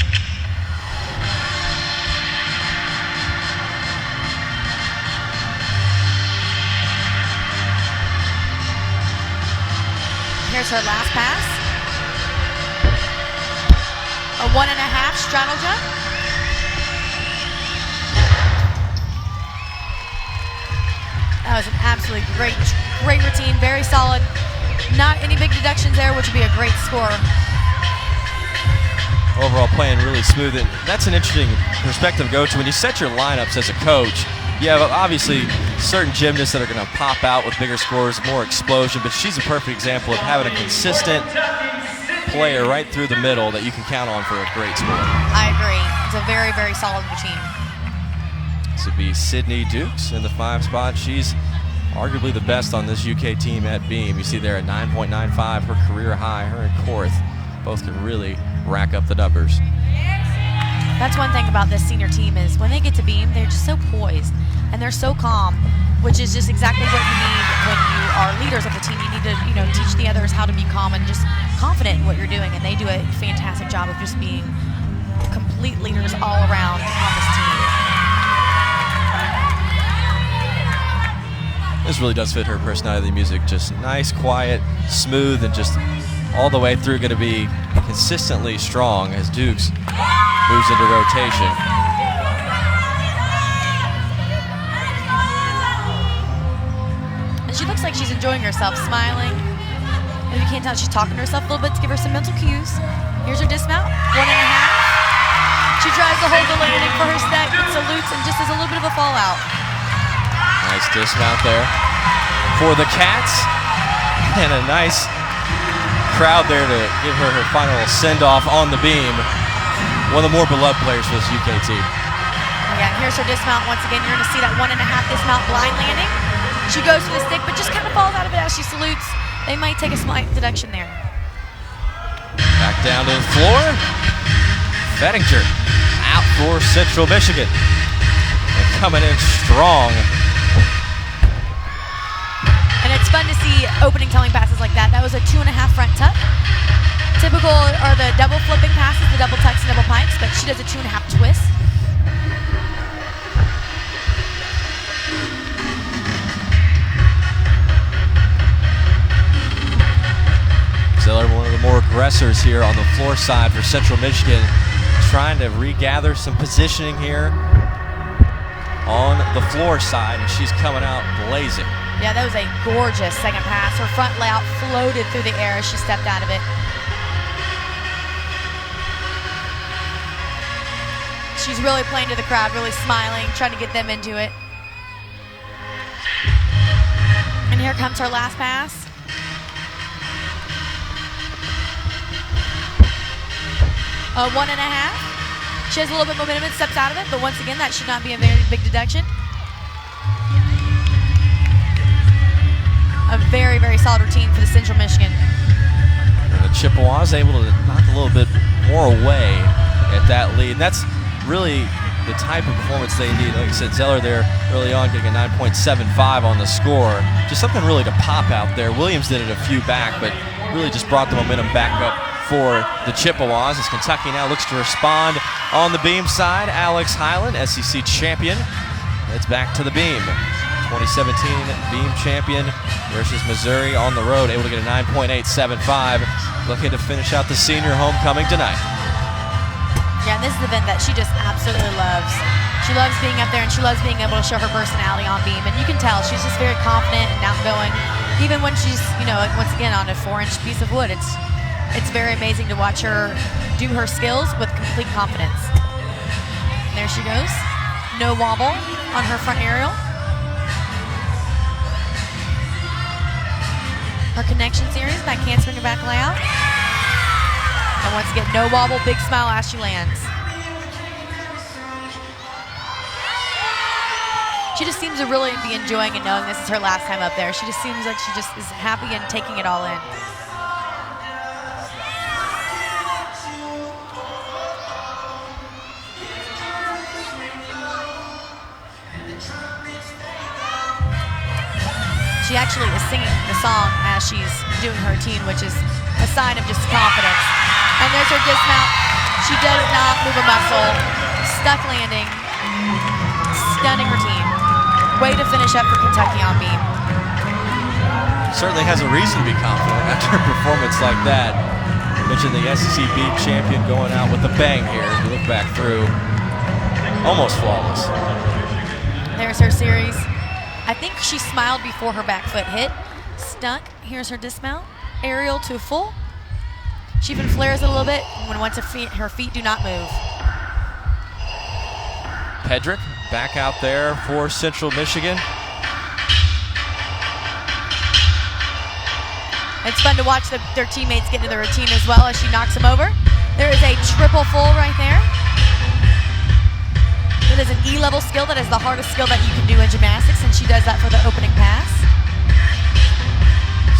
Here's her last pass. A 1.5 straddle jump. That was an absolutely great routine, very solid. Not any big deductions there, which would be a great score. Overall playing really smooth, and that's an interesting perspective to go to. When you set your lineups as a coach, you have obviously certain gymnasts that are going to pop out with bigger scores, more explosion, but she's a perfect example of having a consistent player right through the middle that you can count on for a great score. I agree. It's a very, very solid routine. This would be Sydney Dukes in the 5 spot. She's arguably the best on this UK team at beam. You see there at 9.95, her career high. Her and Korth both can really rack up the numbers. That's one thing about this senior team is when they get to beam, they're just so poised and they're so calm, which is just exactly what you need when you are leaders of the team. You need to, teach the others how to be calm and just confident in what you're doing, and they do a fantastic job of just being complete leaders all around on this team. This really does fit her personality. The music just nice, quiet, smooth, and just all the way through going to be consistently strong as Dukes moves into rotation. And she looks like she's enjoying herself, smiling. And you can't tell, she's talking to herself a little bit to give her some mental cues. Here's her dismount, 1.5. She tries to hold the landing for her step, but salutes and just has a little bit of a fallout. Nice dismount there for the Cats, and a nice crowd there to give her her final send-off on the beam. one of the more beloved players for this UK team. Yeah, and here's her dismount once again. You're going to see that 1.5 dismount blind landing. She goes for the stick, but just kind of falls out of it as she salutes. They might take a slight deduction there. Back down to the floor. Fettinger out for Central Michigan. And coming in strong. And it's fun to see opening telling passes like that. That was a 2.5 front tuck. Typical are the double flipping passes, the double tucks and double pikes, but she does a 2.5 twist. Zeller, one of the more aggressors here on the floor side for Central Michigan, trying to regather some positioning here on the floor side, and she's coming out blazing. Yeah, that was a gorgeous second pass. Her front layout floated through the air as she stepped out of it. She's really playing to the crowd, really smiling, trying to get them into it. And here comes her last pass. A 1.5. She has a little bit of momentum and steps out of it, but once again, that should not be a very big deduction. A very, very solid routine for the Central Michigan. And the Chippewas able to knock a little bit more away at that lead. And that's really the type of performance they need. Like I said, Zeller there early on getting a 9.75 on the score. Just something really to pop out there. Williams did it a few back, but really just brought the momentum back up for the Chippewas as Kentucky now looks to respond on the beam side. Alex Highland, SEC champion, heads back to the beam. 2017 beam champion versus Missouri on the road, able to get a 9.875. Looking to finish out the senior homecoming tonight. Yeah, and this is the event that she just absolutely loves. She loves being up there, and she loves being able to show her personality on beam. And you can tell she's just very confident and outgoing. Even when she's, you know, once again on a 4-inch piece of wood, it's very amazing to watch her do her skills with complete confidence. And there she goes. No wobble on her front aerial. Her connection series, back handspring and back layout. And once again, no wobble, big smile as she lands. She just seems to really be enjoying and knowing this is her last time up there. She just seems like she just is happy and taking it all in. She actually is singing the song as she's doing her routine, which is a sign of just confidence. And there's her dismount. She does not move a muscle. Stuck landing. Stunning routine. Way to finish up for Kentucky on beam. Certainly has a reason to be confident after a performance like that. I mentioned the SEC beam champion going out with a bang here as we look back through. Almost flawless. There's her series. I think she smiled before her back foot hit. Stuck. Here's her dismount. Aerial to full. She even flares it a little bit when once her feet do not move. Pedrick back out there for Central Michigan. It's fun to watch their teammates get into the routine as well as she knocks them over. There is a triple full right there. It is an E-level skill. That is the hardest skill that you can do in gymnastics, and she does that for the opening pass.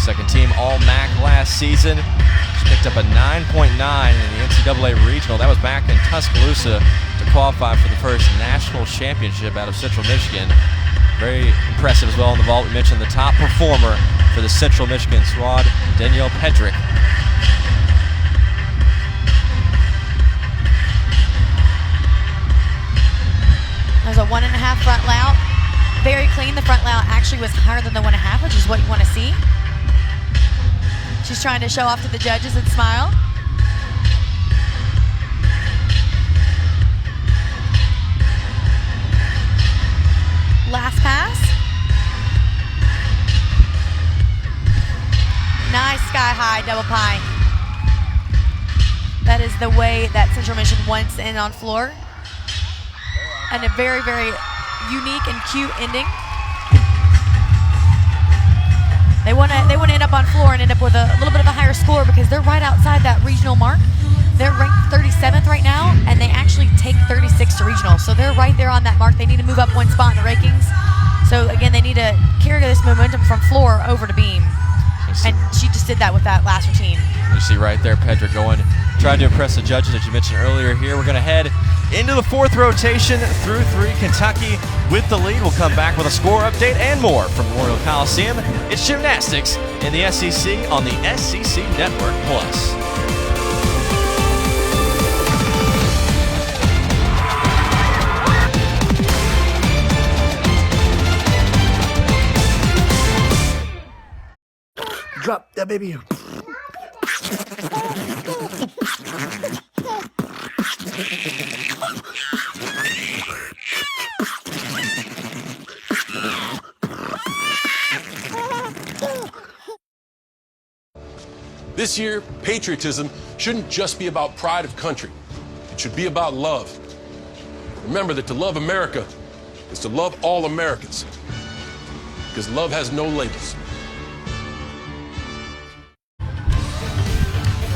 Second team All-MAC last season. She picked up a 9.9 in the NCAA Regional. That was back in Tuscaloosa to qualify for the first national championship out of Central Michigan. Very impressive as well in the vault. We mentioned the top performer for the Central Michigan squad, Danielle Pedrick. There's a 1.5 front layout. Very clean. The front layout actually was higher than the 1.5, which is what you want to see. She's trying to show off to the judges and smile. Last pass. Nice sky high double pike. That is the way that Central Michigan wants to end on floor. And a very, very unique and cute ending. They want to end up on floor and end up with a little bit of a higher score because they're right outside that regional mark. They're ranked 37th right now, and they actually take 36 to regional. So they're right there on that mark. They need to move up one spot in the rankings. So again, they need to carry this momentum from floor over to beam. And she just did that with that last routine. You see right there, Pedra trying to impress the judges, as you mentioned earlier here. We're going to head into the fourth rotation through 3. Kentucky with the lead. We'll come back with a score update and more from Memorial Coliseum. It's gymnastics in the SEC on the SEC Network Plus. Drop that baby. This year, patriotism shouldn't just be about pride of country. It should be about love. Remember that to love America is to love all Americans, because love has no labels.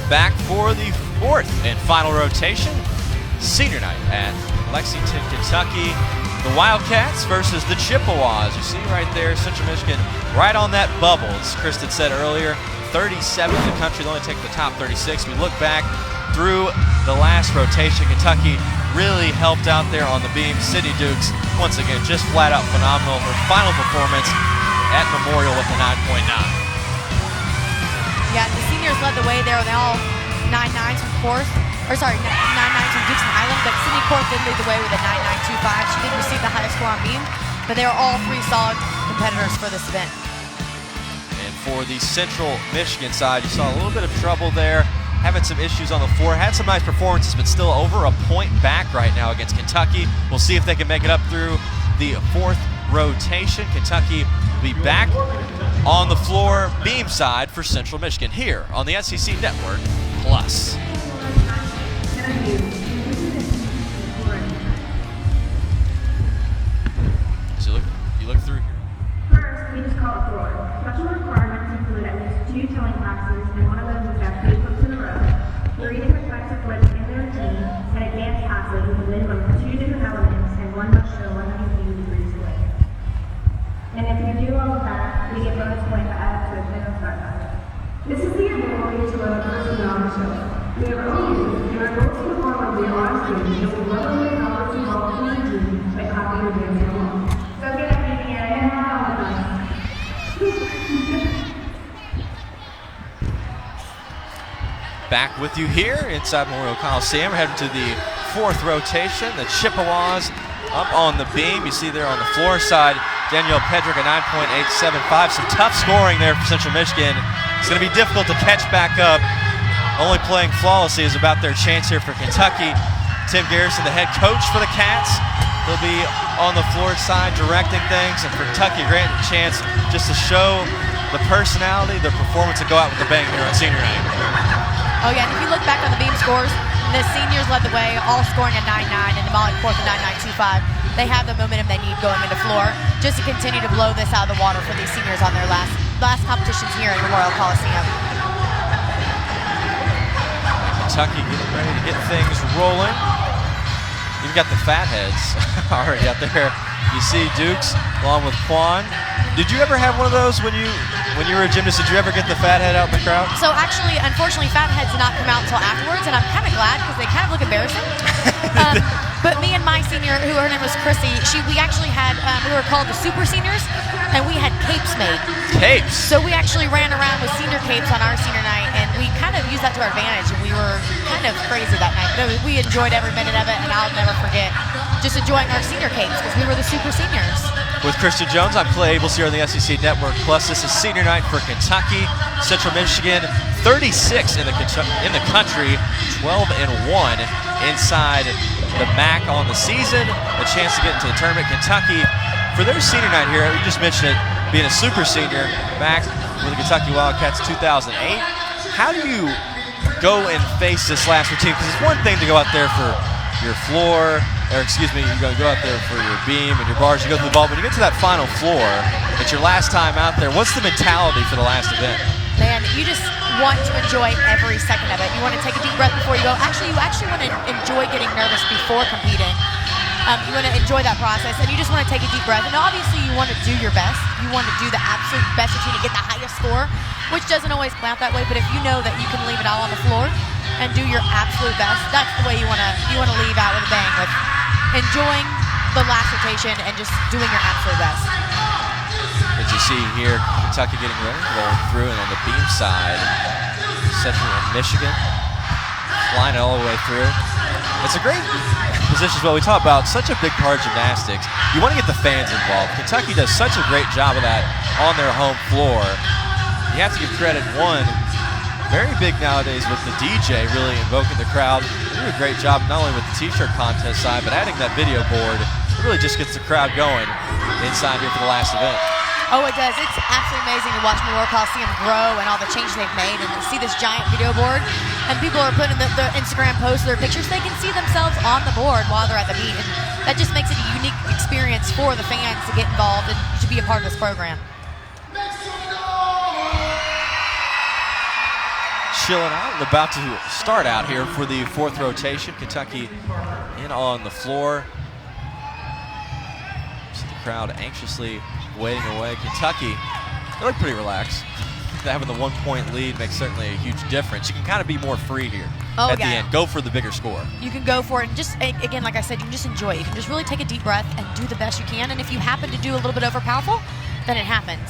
Back for the fourth and final rotation, senior night at Lexington, Kentucky. The Wildcats versus the Chippewas. You see right there, Central Michigan right on that bubble. As Kristen said earlier, 37 in the country. They only take the top 36. We look back through the last rotation. Kentucky really helped out there on the beam. Sydney Dukes, once again, just flat out phenomenal. Her final performance at Memorial with a 9.9. Yeah, the seniors led the way there. They all 9.9s from Korth. Or sorry, 9.9s from Dukes and Highland, but Sydney Korth did lead the way with a 9.925. She did receive the highest score on beam, but they are all 3 solid competitors for this event. And for the Central Michigan side, you saw a little bit of trouble there, having some issues on the floor. Had some nice performances, but still over a point back right now against Kentucky. We'll see if they can make it up through the fourth rotation. Kentucky will be back on the floor beam side for Central Michigan here on the SEC Network Plus. So you look through here. First, we just call it floor. Special requirements include at least 2 towing classes, and one of those is at 3 flips in a row, 3 different types of flips in the routine, and advanced passes with a minimum of 2 different elements, and one must show 180 degrees away. And if you do all of that, we get bonus points to add to a minimum start time. This is the ability to let a person know the show. We are only and our goal to perform on the on stage show we love the knowledge involved in the routine by copying the dance along. So get up in the air and on with us. Back with you here inside Memorial Coliseum. We're heading to the fourth rotation. The Chippewas up on the beam. You see there on the floor side, Danielle Pedrick, a 9.875. Some tough scoring there for Central Michigan. It's going to be difficult to catch back up. Only playing flawlessly is about their chance here for Kentucky. Tim Garrison, the head coach for the Cats, he'll be on the floor side directing things, and for Kentucky, granted a chance just to show the personality, the performance, and go out with a bang here on senior night. Oh yeah, and if you look back on the beam scores, the seniors led the way, all scoring a 9.9, and the Molly Korth a 9.925. They have the momentum they need going into floor just to continue to blow this out of the water for these seniors on their last competitions here at Memorial Coliseum. Kentucky getting ready to get things rolling. You've got the fatheads already out there. You see Dukes along with Quan. Did you ever have one of those when you were a gymnast? Did you ever get the fathead out in the crowd? So actually, unfortunately, fatheads did not come out until afterwards, and I'm kind of glad because they kind of look embarrassing. But me and my senior, who her name was Chrissy, we actually had, we were called the Super Seniors, and we had capes made. Capes? So we actually ran around with senior capes on our senior night, and we kind of used that to our advantage, and we were kind of crazy that night. But we enjoyed every minute of it, and I'll never forget just enjoying our senior capes because we were the Super Seniors. With Kristen Jones, I'm Clay Abels here on the SEC Network Plus. This is senior night for Kentucky. Central Michigan, 36 in the country, 12-1 inside the MAC on the season. A chance to get into the tournament. Kentucky, for their senior night here, you just mentioned it, being a super senior back with the Kentucky Wildcats 2008. How do you go and face this last routine? Because it's one thing to go out there for your floor, or excuse me, you go out there for your beam and your bars, you go through the ball, but you get to that final floor, it's your last time out there. What's the mentality for the last event? man, you just want to enjoy every second of it. You want to take a deep breath before you go. Actually, you actually want to enjoy getting nervous before competing. You want to enjoy that process, and you just want to take a deep breath. And obviously, you want to do your best. You want to do the absolute best routine to get the highest score, which doesn't always play out that way. But if you know that you can leave it all on the floor and do your absolute best, that's the way you want to leave out with a bang, with enjoying the last rotation and just doing your absolute best. As you see here, Kentucky getting ready, rolling through, and on the beam side, Central Michigan flying it all the way through. It's a great position as well. We talk about such a big part of gymnastics. You want to get the fans involved. Kentucky does such a great job of that on their home floor. You have to give credit, one, very big nowadays with the DJ really invoking the crowd. They do a great job not only with the t-shirt contest side, but adding that video board. It really just gets the crowd going inside here for the last event. Oh, it does. It's absolutely amazing to watch Memorial Coliseum grow and all the changes they've made, and to see this giant video board. And people are putting the Instagram posts, their pictures. They can see themselves on the board while they're at the meet, and that just makes it a unique experience for the fans to get involved and to be a part of this program. Chilling out and about to start out here for the fourth rotation. Kentucky in on the floor. See the crowd anxiously waiting away. Kentucky, they look pretty relaxed. Having the 1-point lead makes certainly a huge difference. You can kind of be more free here at the end. Go for the bigger score. You can go for it, and just, again, like I said, you can just enjoy it. You can just really take a deep breath and do the best you can, and if you happen to do a little bit overpowerful, then it happens.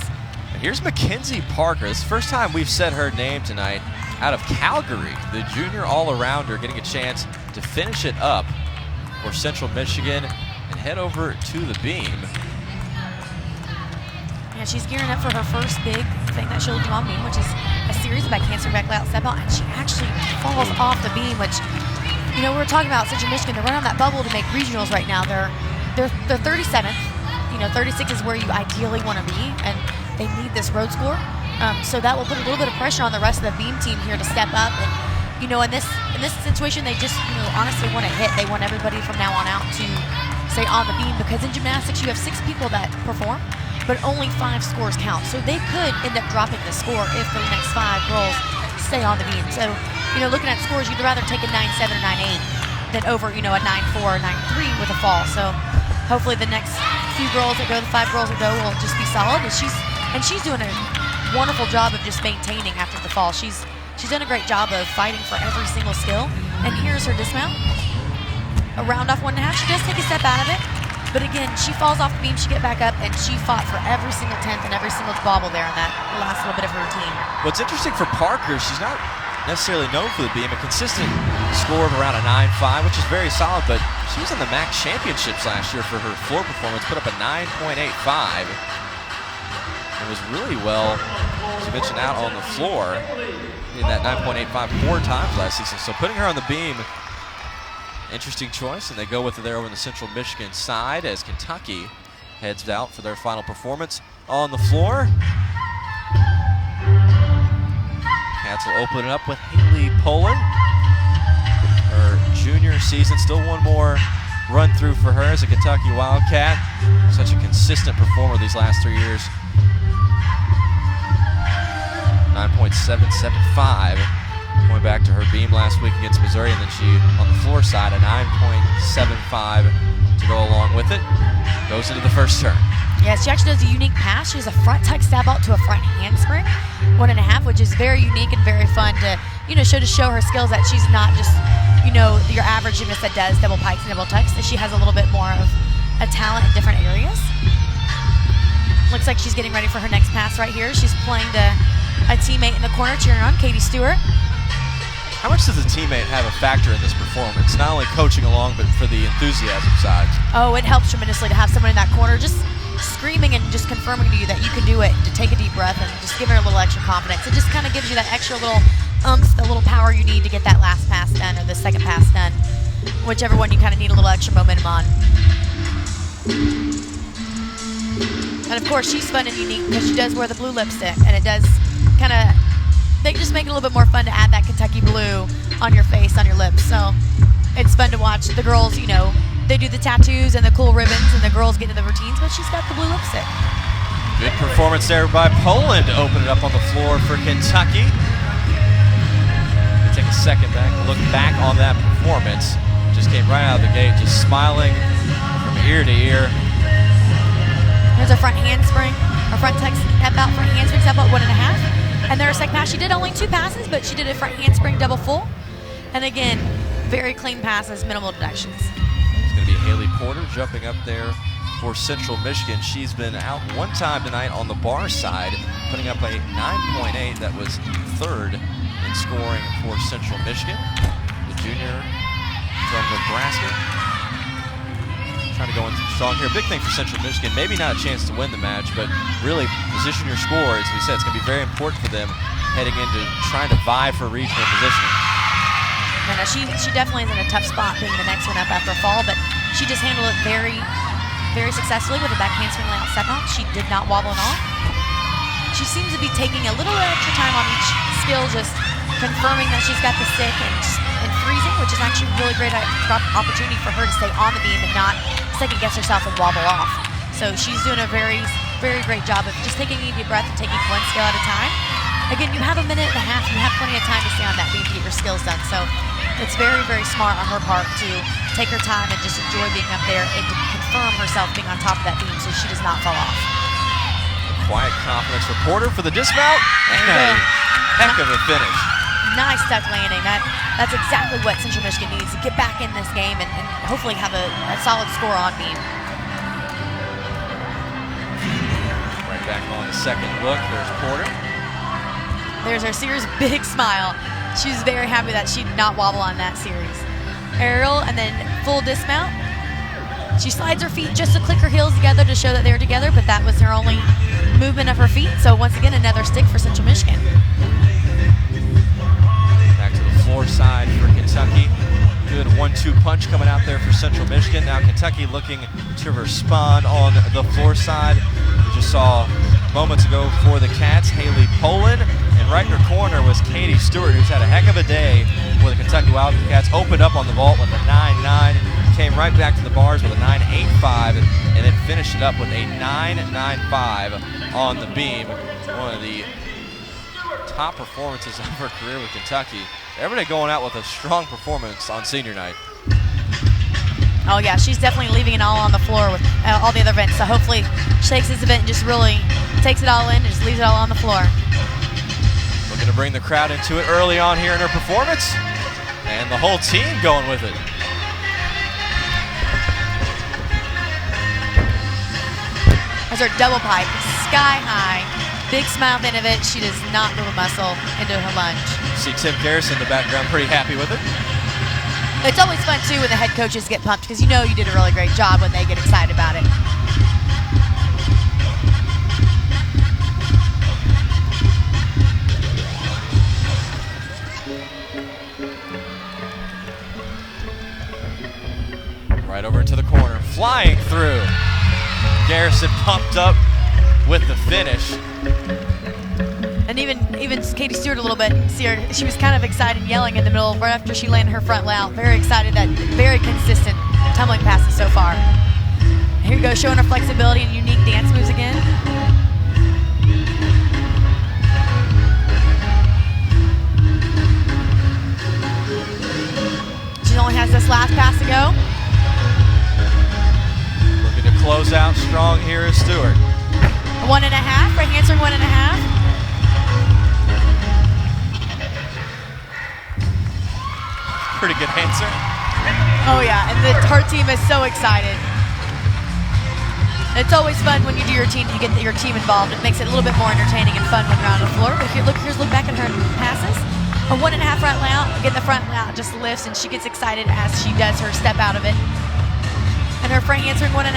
And here's Mackenzie Parker. It's the first time we've said her name tonight, out of Calgary, the junior all-arounder, getting a chance to finish it up for Central Michigan and head over to the beam. Yeah, she's gearing up for her first big thing that she'll do on beam, which is a series of back handspring back layout step out, and she actually falls off the beam, which, you know, we were talking about Central Michigan. They're right on that bubble to make regionals right now. They're 37th. You know, 36 is where you ideally want to be, and they need this road score. So that will put a little bit of pressure on the rest of the beam team here to step up. And, you know, in this situation, they just, you know, honestly want to hit. They want everybody from now on out to stay on the beam, because in gymnastics you have 6 people that perform, but only 5 scores count. So they could end up dropping the score if the next 5 girls stay on the beam. So, you know, looking at scores, you'd rather take a 9-7 or 9-8 than over, you know, a 9-4 or 9-3 with a fall. So hopefully the next few girls that go, the 5 girls that go, will just be solid. And she's doing a wonderful job of just maintaining after the fall. She's done a great job of fighting for every single skill. And here's her dismount. A round off 1.5. She does take a step out of it. But again, she falls off the beam, she get back up, and she fought for every single tenth and every single bobble there in that last little bit of her routine. What's interesting for Parker, she's not necessarily known for the beam. A consistent score of around a 9.5, which is very solid, but she was in the MAC championships last year for her floor performance, put up a 9.85. It was really well, as you mentioned, out on the floor in that 9.85 4 times last season. So putting her on the beam, interesting choice, and they go with it there over on the Central Michigan side as Kentucky heads out for their final performance on the floor. Cats will open it up with Haley Poland. Her junior season, still one more run through for her as a Kentucky Wildcat. Such a consistent performer these last 3 years. 9.775. Going back to her beam last week against Missouri, and then she, on the floor side, a 9.75 to go along with it. Goes into the first turn. Yes, she actually does a unique pass. She has a front tuck stab out to a front handspring, 1.5, which is very unique and very fun to, you know, show her skills, that she's not just, you know, your average gymnast that does double pikes and double tucks, that she has a little bit more of a talent in different areas. Looks like she's getting ready for her next pass right here. She's playing to a teammate in the corner cheering on, Katie Stewart. How much does a teammate have a factor in this performance? Not only coaching along, but for the enthusiasm side. Oh, it helps tremendously to have someone in that corner just screaming and just confirming to you that you can do it, to take a deep breath and just give her a little extra confidence. It just kind of gives you that extra little oomph, the little power you need to get that last pass done or the second pass done. Whichever one you kind of need a little extra momentum on. And of course, she's fun and unique because she does wear the blue lipstick, and it does kind of, they just make it a little bit more fun to add that Kentucky blue on your face, on your lips. So it's fun to watch the girls, you know, they do the tattoos and the cool ribbons, and the girls get into the routines, but she's got the blue lipstick. Good performance there by Poland to open it up on the floor for Kentucky. We'll take a second back, look back on that performance. Just came right out of the gate, just smiling from ear to ear. Here's a front handspring, a front step out, front handspring step out 1.5. And there's a second pass. She did only 2 passes, but she did a front handspring double full. And again, very clean passes, minimal deductions. It's going to be Haley Porter jumping up there for Central Michigan. She's been out 1 time tonight on the bar side, putting up a 9.8. That was 3rd in scoring for Central Michigan. The junior from Nebraska. Trying to go in strong here. Big thing for Central Michigan. Maybe not a chance to win the match, but really position your score. As we said, it's going to be very important for them heading into trying to vie for regional positioning. No, she definitely is in a tough spot being the next one up after a fall, but she just handled it very, very successfully with a back handspring layout step out. She did not wobble at all. She seems to be taking a little extra time on each skill, just confirming that she's got the stick and freezing, which is actually a really great opportunity for her to stay on the beam and not second guess herself and wobble off. So she's doing a very, very great job of just taking a deep breath and taking 1 skill at a time. Again, you have 1.5 minutes. You have plenty of time to stay on that beam to get your skills done. So it's very, very smart on her part to take her time and just enjoy being up there and to confirm herself being on top of that beam so she does not fall off. Quiet confidence reporter for the dismount. And a heck of a finish. Nice duck landing. That's exactly what Central Michigan needs to get back in this game and hopefully have a solid score on beam. Right back on the second look. There's Porter. There's her series big smile. She was very happy that she did not wobble on that series. Aerial and then full dismount. She slides her feet just to click her heels together to show that they're together, but that was her only movement of her feet. So once again, another stick for Central Michigan. Back to the floor side for Kentucky. Good 1-2 punch coming out there for Central Michigan. Now Kentucky looking to respond on the floor side. We just saw moments ago for the Cats, Haley Poland. And right in her corner was Katie Stewart, who's had a heck of a day for the Kentucky Wildcats. Opened up on the vault with a 9.9, came right back to the bars with a 9.85, and then finished it up with a 9.95 on the beam. One of the top performances of her career with Kentucky. Everybody going out with a strong performance on senior night. Oh yeah, she's definitely leaving it all on the floor with all the other events. So hopefully she takes this event and just really takes it all in and just leaves it all on the floor. Looking to bring the crowd into it early on here in her performance. And the whole team going with it. There's her double pipe, sky high. Big smile at the end of it. She does not move a muscle into her lunge. See Tim Garrison in the background, pretty happy with it. It's always fun too when the head coaches get pumped because you know you did a really great job when they get excited about it. Right over into the corner, flying through. Garrison pumped up with the finish. And even Katie Stewart a little bit. See her, she was kind of excited, yelling in the middle right after she landed her front layout. Very excited, that very consistent tumbling passes so far. Here you go, showing her flexibility and unique dance moves again. She only has this last pass to go. Looking to close out strong here is Stewart. 1.5, right handspring 1.5. Pretty good answer. Oh yeah, and her team is so excited. It's always fun when you do your team, you get your team involved. It makes it a little bit more entertaining and fun when you're on the floor. But here's look back at her passes. A 1.5 front layout. Again, the front layout just lifts and she gets excited as she does her step out of it. And her front handspring 1.5.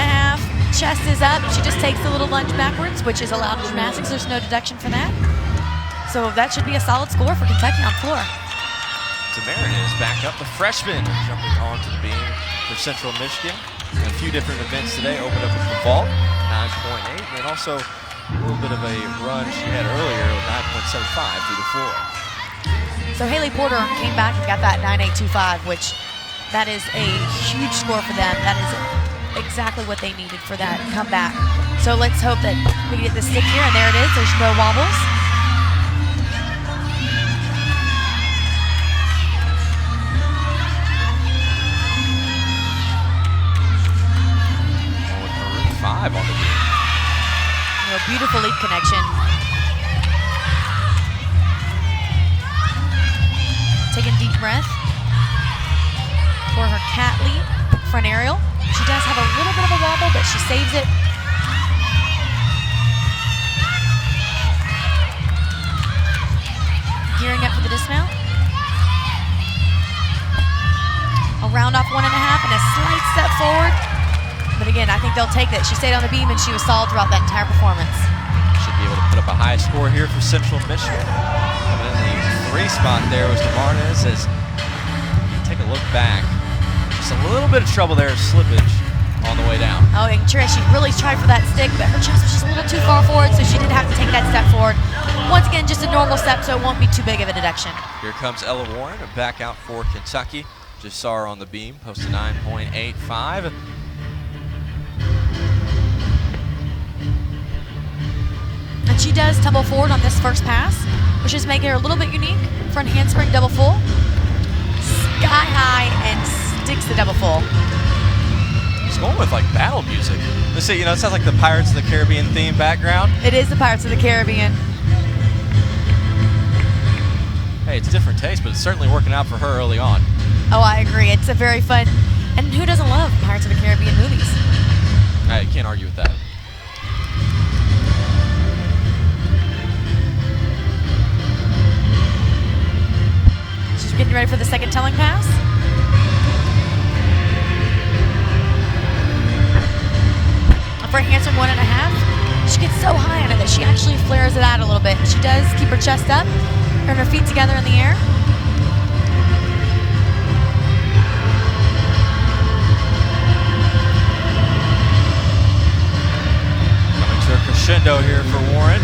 Chest is up. She just takes the little lunge backwards, which is allowed in gymnastics. There's no deduction for that. So that should be a solid score for Kentucky on floor. Tamarin is back up, the freshman, jumping onto the beam for Central Michigan. A few different events today, opened up with the vault, 9.8, and then also a little bit of a run she had earlier with 9.75 through the floor. So Haley Porter came back and got that 9.825, which that is a huge score for them. That is exactly what they needed for that comeback. So let's hope that we get the stick here, and there it is. There's no wobbles. With maroon 5 on the beam. A beautiful leap connection. Take a deep breath for her cat leap, front aerial. She does have a little bit of a wobble, but she saves it. Gearing up for the dismount. A round off 1.5 and a slight step forward. But again, I think they'll take that. She stayed on the beam and she was solid throughout that entire performance. Should be able to put up a high score here for Central Michigan. Coming in the 3 spot there was DeMarnez as you take a look back. Just a little bit of trouble there, slippage on the way down. Oh, and Trish, she really tried for that stick, but her chest was just a little too far forward, so she did have to take that step forward. Once again, just a normal step, so it won't be too big of a deduction. Here comes Ella Warren, back out for Kentucky. Just saw her on the beam, posted 9.85. And she does tumble forward on this first pass, which is making her a little bit unique. Front handspring double full, sky high, and sticks the double full. It's going with like battle music. Let's see, you know, it sounds like the Pirates of the Caribbean theme background. It is the Pirates of the Caribbean. Hey, it's different taste, but it's certainly working out for her early on. Oh, I agree. It's a very fun, and who doesn't love Pirates of the Caribbean movies? I can't argue with that. She's getting ready for the second telling pass. For a handsome 1.5, she gets so high on it that she actually flares it out a little bit. She does keep her chest up, and her feet together in the air. Coming to a crescendo here for Warren.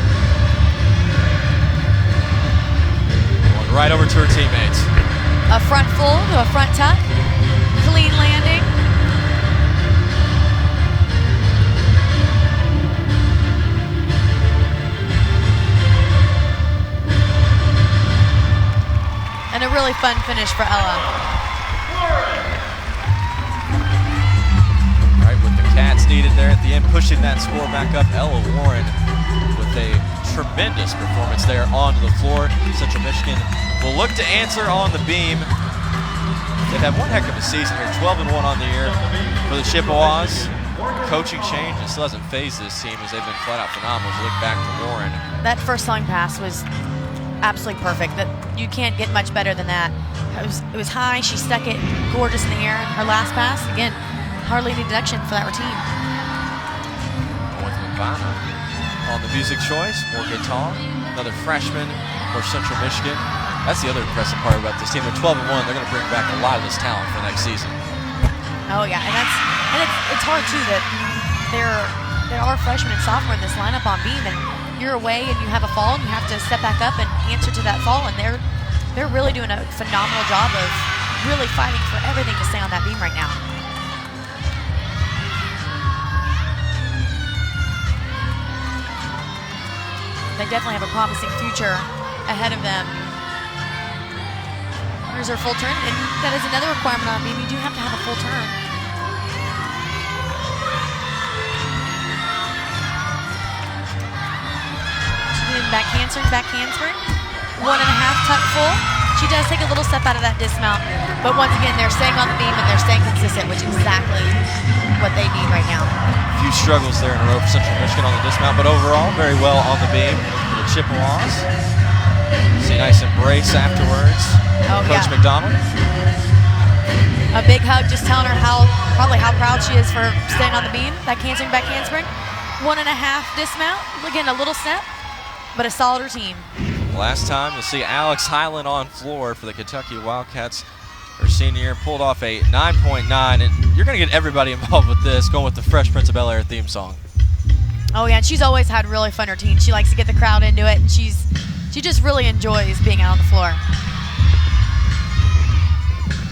Going right over to her teammates. A front full to a front tuck. Clean landing. And a really fun finish for Ella. Right, with the Cats needed there at the end, pushing that score back up. Ella Warren with a tremendous performance there onto the floor. Central Michigan will look to answer on the beam. They've had one heck of a season here, 12-1 on the year for the Chippewas. Coaching change, it still hasn't phased this team as they've been flat out phenomenal. As you look back to Warren. That first selling pass was absolutely perfect. That you can't get much better than that. It was high. She stuck it gorgeous in the air. And her last pass, again, hardly any deduction for that routine. With Mabana on the music choice, more guitar. Another freshman for Central Michigan. That's the other impressive part about this team. They're 12-1. They're going to bring back a lot of this talent for next season. Oh yeah, and it's hard too that there are freshmen and sophomore in this lineup on beam, and you're away and you have a fall and you have to step back up and answer to that fall, and they're really doing a phenomenal job of really fighting for everything to stay on that beam right now. They definitely have a promising future ahead of them. Here's her full turn, and that is another requirement on beam. You do have to have a full turn. Back handspring, 1.5 tuck full. She does take a little step out of that dismount, but once again, they're staying on the beam and they're staying consistent, which is exactly what they need right now. A few struggles there in a row for Central Michigan on the dismount, but overall, very well on the beam for the Chippewas. See a nice embrace afterwards. Oh, Coach yeah. McDonald. A big hug, just telling her probably how proud she is for staying on the beam. Back handspring, 1.5 dismount. Again, a little step, but a solid routine. Last time, you'll see Alex Highland on floor for the Kentucky Wildcats. Her senior year pulled off a 9.9, and you're going to get everybody involved with this, going with the Fresh Prince of Bel-Air theme song. Oh yeah, and she's always had really fun routines. She likes to get the crowd into it, and she just really enjoys being out on the floor.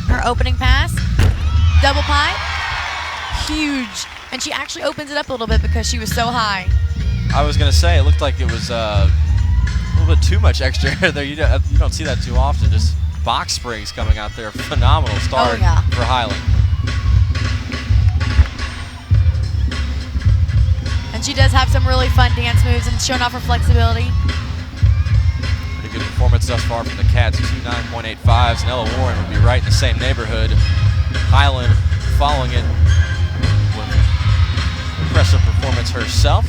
Her opening pass, double pipe, huge. And she actually opens it up a little bit because she was so high. I was going to say, it looked like it was a little bit too much extra air there. You don't see that too often. Just box springs coming out there. Phenomenal start for Highland. And she does have some really fun dance moves and showing off her flexibility. Pretty good performance thus far from the Cats. 2 9.85s, and Ella Warren would be right in the same neighborhood. Highland following it with an impressive performance herself.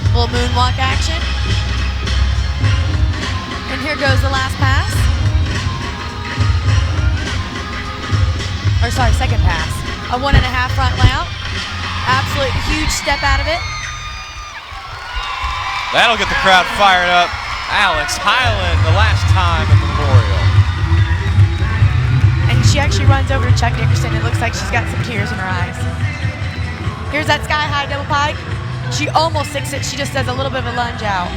Little moonwalk action. And here goes the last pass. Or sorry, second pass. A 1.5 front layout. Absolute huge step out of it. That'll get the crowd fired up. Alex Highland, the last time at Memorial. And she actually runs over to Chuck Dickerson. It looks like she's got some tears in her eyes. Here's that sky high double pike. She almost sticks it. She just does a little bit of a lunge out.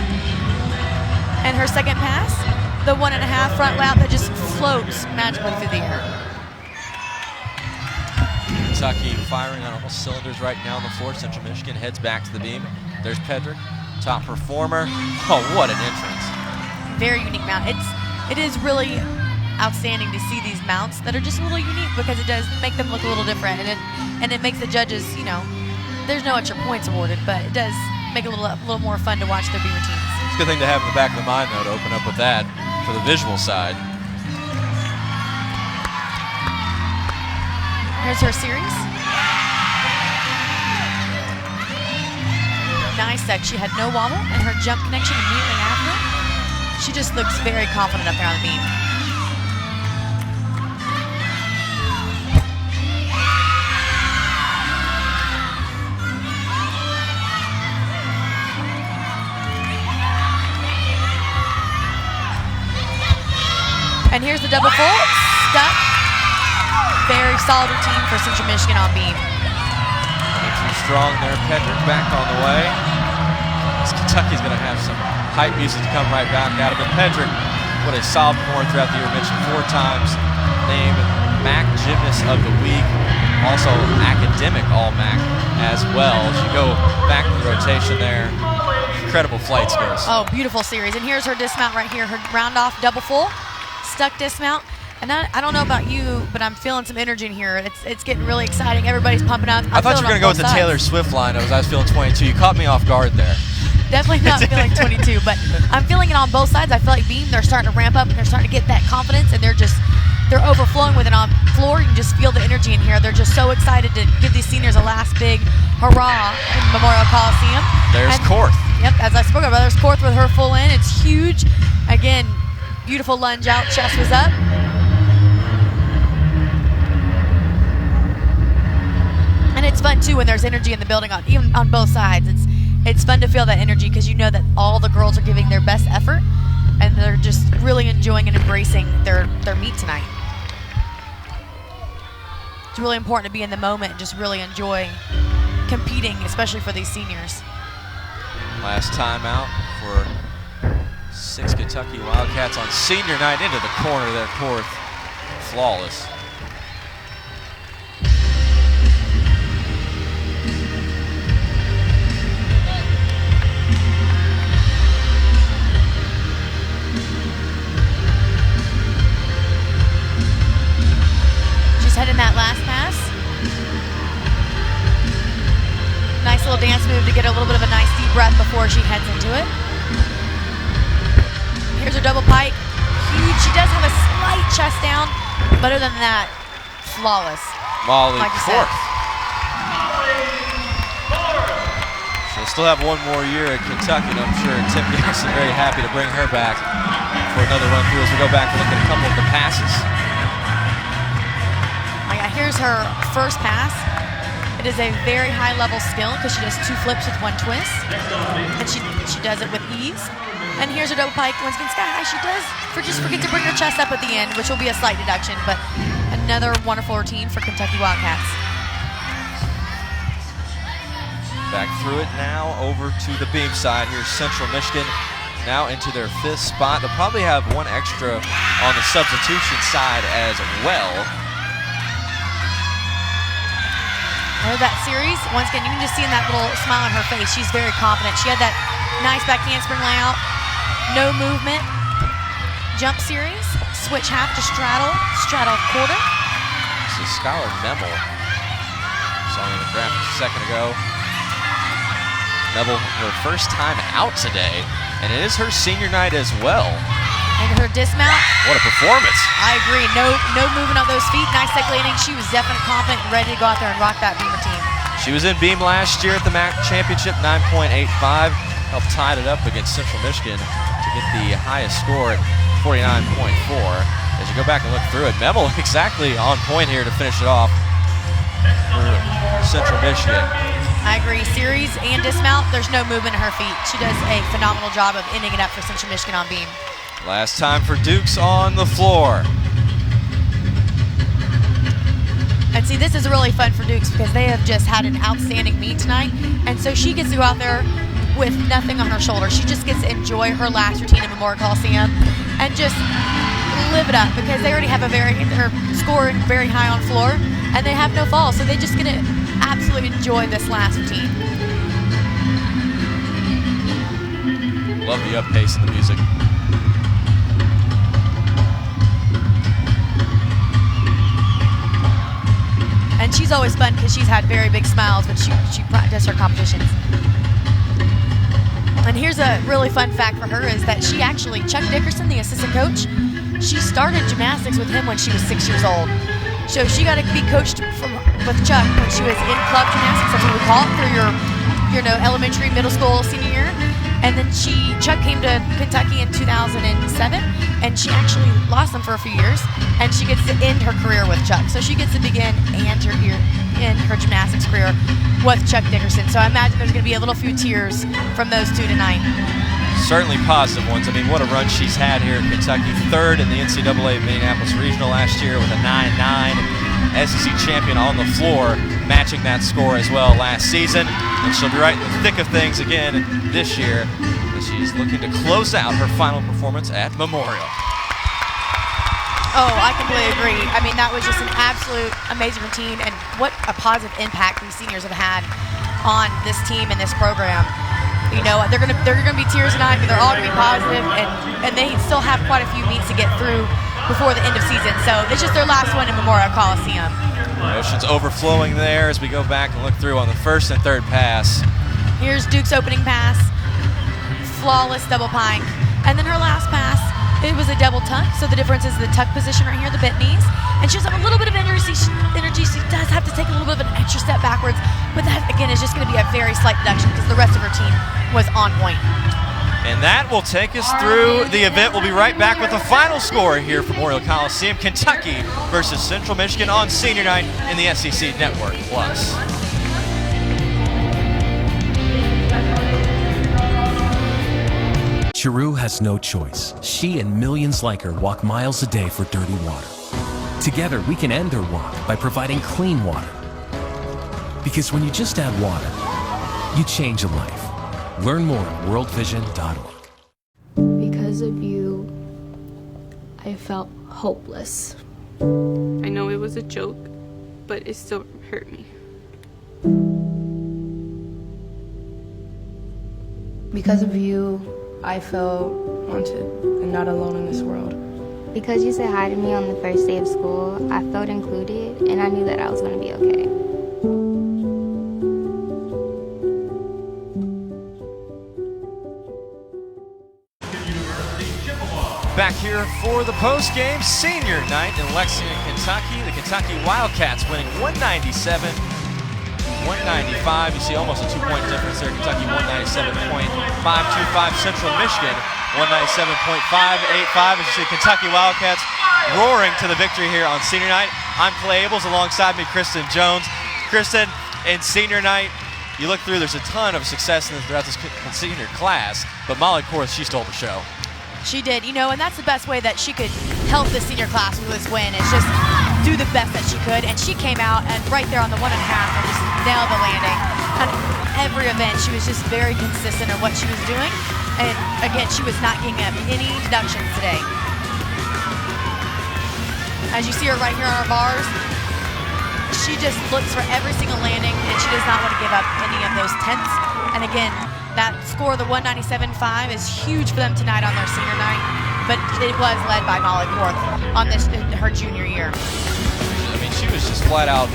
And her second pass, the 1.5 front layout that just floats magically through the air. Kentucky firing on all cylinders right now on the floor. Central Michigan heads back to the beam. There's Pedrick, top performer. Oh, what an entrance. Very unique mount. It is really outstanding to see these mounts that are just a little unique because it does make them look a little different. And it makes the judges, you know, there's no extra points awarded, but it does make it a little more fun to watch their beam routines. It's a good thing to have in the back of the mind, though, to open up with that for the visual side. Here's her series. Nice set. She had no wobble, and her jump connection immediately after. She just looks very confident up there on the beam. And here's the double full, stuck. Very solid routine for Central Michigan on beam. Too strong there, Pedrick back on the way. Kentucky's gonna have some hype music to come right back out of it. Pedrick, what a solid performer throughout the year. Mentioned 4 times, named MAC Gymnast of the Week, also academic All-MAC as well. As you go back to the rotation there, incredible flight skills. Oh, beautiful series. And here's her dismount right here, her round off double full. Stuck dismount, and I don't know about you, but I'm feeling some energy in here. It's getting really exciting. Everybody's pumping up. I thought you were going to go with the Taylor Swift line. I was feeling 22. You caught me off guard there. Definitely not feeling 22, but I'm feeling it on both sides. I feel like beam, they're starting to ramp up, and they're starting to get that confidence, and they're overflowing with it on floor. You can just feel the energy in here. They're just so excited to give these seniors a last big hurrah in Memorial Coliseum. There's Korth. Yep, as I spoke about, there's Korth with her full in. It's huge. Again, beautiful lunge out, chest was up. And it's fun too when there's energy in the building, even on both sides. It's fun to feel that energy because you know that all the girls are giving their best effort and they're just really enjoying and embracing their meet tonight. It's really important to be in the moment and just really enjoy competing, especially for these seniors. Last time out for 6 Kentucky Wildcats on senior night. Into the corner there, Korth. Flawless. She's heading that last pass. Nice little dance move to get a little bit of a nice deep breath before she heads into it. Here's her double pike. Huge. She does have a slight chest down, but other than that, flawless. Molly Korth. She'll still have one more year at Kentucky, and I'm sure Tim Garrison very happy to bring her back for another run through as we go back and look at a couple of the passes. Here's her first pass. It is a very high level skill because she does 2 flips with 1 twist, and she does it with ease. And here's her double pike. Once again, sky high. She does just forget to bring her chest up at the end, which will be a slight deduction, but another wonderful routine for Kentucky Wildcats. Back through it now, over to the beam side. Here's Central Michigan now into their 5th spot. They'll probably have one extra on the substitution side as well. That series, once again, you can just see in that little smile on her face, she's very confident. She had that nice back handspring layout, no movement. Jump series, switch half to straddle, straddle quarter. This is Skylar Memel. Saw in the graphic a second ago. Memel, her first time out today, and it is her senior night as well. And her dismount. What a performance. I agree. No movement on those feet. Nice leg landing. She was definitely confident and ready to go out there and rock that Beamer team. She was in beam last year at the MAC Championship, 9.85. Helped tie it up against Central Michigan to get the highest score at 49.4. As you go back and look through it, Memel exactly on point here to finish it off for Central Michigan. I agree. Series and dismount, there's no movement in her feet. She does a phenomenal job of ending it up for Central Michigan on beam. Last time for Dukes on the floor. And see, this is really fun for Dukes because they have just had an outstanding meet tonight. And so she gets to go out there with nothing on her shoulder. She just gets to enjoy her last routine in Memorial Coliseum and just live it up because they already have they're scoring very high on floor and they have no falls. So they just get to absolutely enjoy this last routine. Love the up pace and the music. And she's always fun because she's had very big smiles when she practiced her competitions. And here's a really fun fact for her is that she actually, Chuck Dickerson, the assistant coach, she started gymnastics with him when she was 6 years old. So she got to be coached with Chuck when she was in club gymnastics, that's what we call it, through your elementary, middle school, senior year. And then Chuck came to Kentucky in 2007, and she actually lost them for a few years, and she gets to end her career with Chuck. So she gets to begin and end her gymnastics career with Chuck Dickerson. So I imagine there's going to be a little few tears from those two tonight. Certainly positive ones. I mean, what a run she's had here at Kentucky. 3rd in the NCAA Minneapolis Regional last year with a 9-9. SEC champion on the floor, matching that score as well last season. And she'll be right in the thick of things again this year as she's looking to close out her final performance at Memorial. Oh, I completely agree. I mean, that was just an absolute amazing routine, and what a positive impact these seniors have had on this team and this program. You know, they're gonna be tears tonight, but they're all gonna be positive, and they still have quite a few meets to get through before the end of season. So it's just their last one in Memorial Coliseum. Emotions overflowing there as we go back and look through on the 1st and 3rd pass. Here's Duke's opening pass, flawless double pike, and then her last pass, it was a double tuck. So the difference is the tuck position right here, the bent knees, and she does have a little bit of energy. She does have to take a little bit of an extra step backwards, but that again is just going to be a very slight deduction because the rest of her team was on point. And that will take us through the event. We'll be right back with the final score here from Memorial Coliseum, Kentucky versus Central Michigan on senior night in the SEC Network Plus. Chiru has no choice. She and millions like her walk miles a day for dirty water. Together, we can end their walk by providing clean water. Because when you just add water, you change a life. Learn more at worldvision.org. Because of you, I felt hopeless. I know it was a joke, but it still hurt me. Because of you, I felt wanted and not alone in this world. Because you said hi to me on the first day of school, I felt included, and I knew that I was going to be okay. Back here for the post-game senior night in Lexington, Kentucky. The Kentucky Wildcats winning 197-195. You see almost a 2-point difference there. Kentucky 197.525. Central Michigan 197.585. As you see, Kentucky Wildcats roaring to the victory here on senior night. I'm Clay Abels, alongside me, Kristen Jones. Kristen, in senior night, you look through, there's a ton of success throughout this senior class, but Molly Korth, she stole the show. She did, you know, and that's the best way that she could help the senior class with this win, is just do the best that she could. And she came out and right there on the 1.5 and just nailed the landing. On every event, she was just very consistent in what she was doing. And again, she was not getting up any deductions today. As you see her right here on our bars, she just looks for every single landing, and she does not want to give up any of those tenths. And again, that score, the 197.5, is huge for them tonight on their senior night, but it was led by Molly Korth on this her junior year. I mean, she was just flat out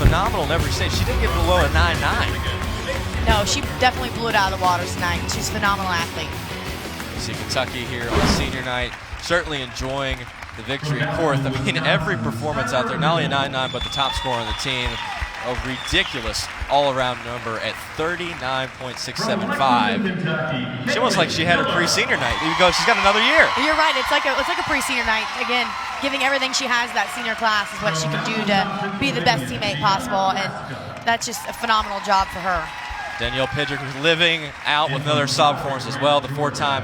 phenomenal in every stage. She didn't get below a 9.9. No, she definitely blew it out of the water tonight. She's a phenomenal athlete. You see Kentucky here on senior night, certainly enjoying the victory. Korth, I mean, every performance out there, not only a 9.9, but the top scorer on the team, a ridiculous all-around number at 39.675. She almost like she had her pre-senior night. You go, she's got another year. You're right. It's like a pre-senior night. Again, giving everything she has that senior class is what she can do to be the best teammate possible, and that's just a phenomenal job for her. Danielle Pidgeck living out with another solid performance as well. The 4-time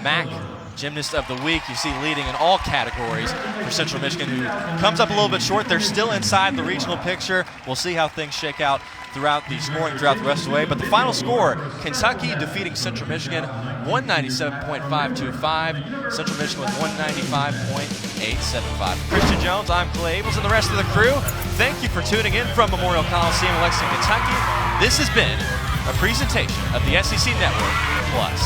MAC Gymnast of the Week. You see leading in all categories for Central Michigan, who comes up a little bit short. They're still inside the regional picture. We'll see how things shake out throughout the scoring throughout the rest of the way. But the final score, Kentucky defeating Central Michigan 197.525. Central Michigan with 195.875. Christian Jones, I'm Clay Ables, and the rest of the crew, thank you for tuning in from Memorial Coliseum in Lexington, Kentucky. This has been a presentation of the SEC Network Plus.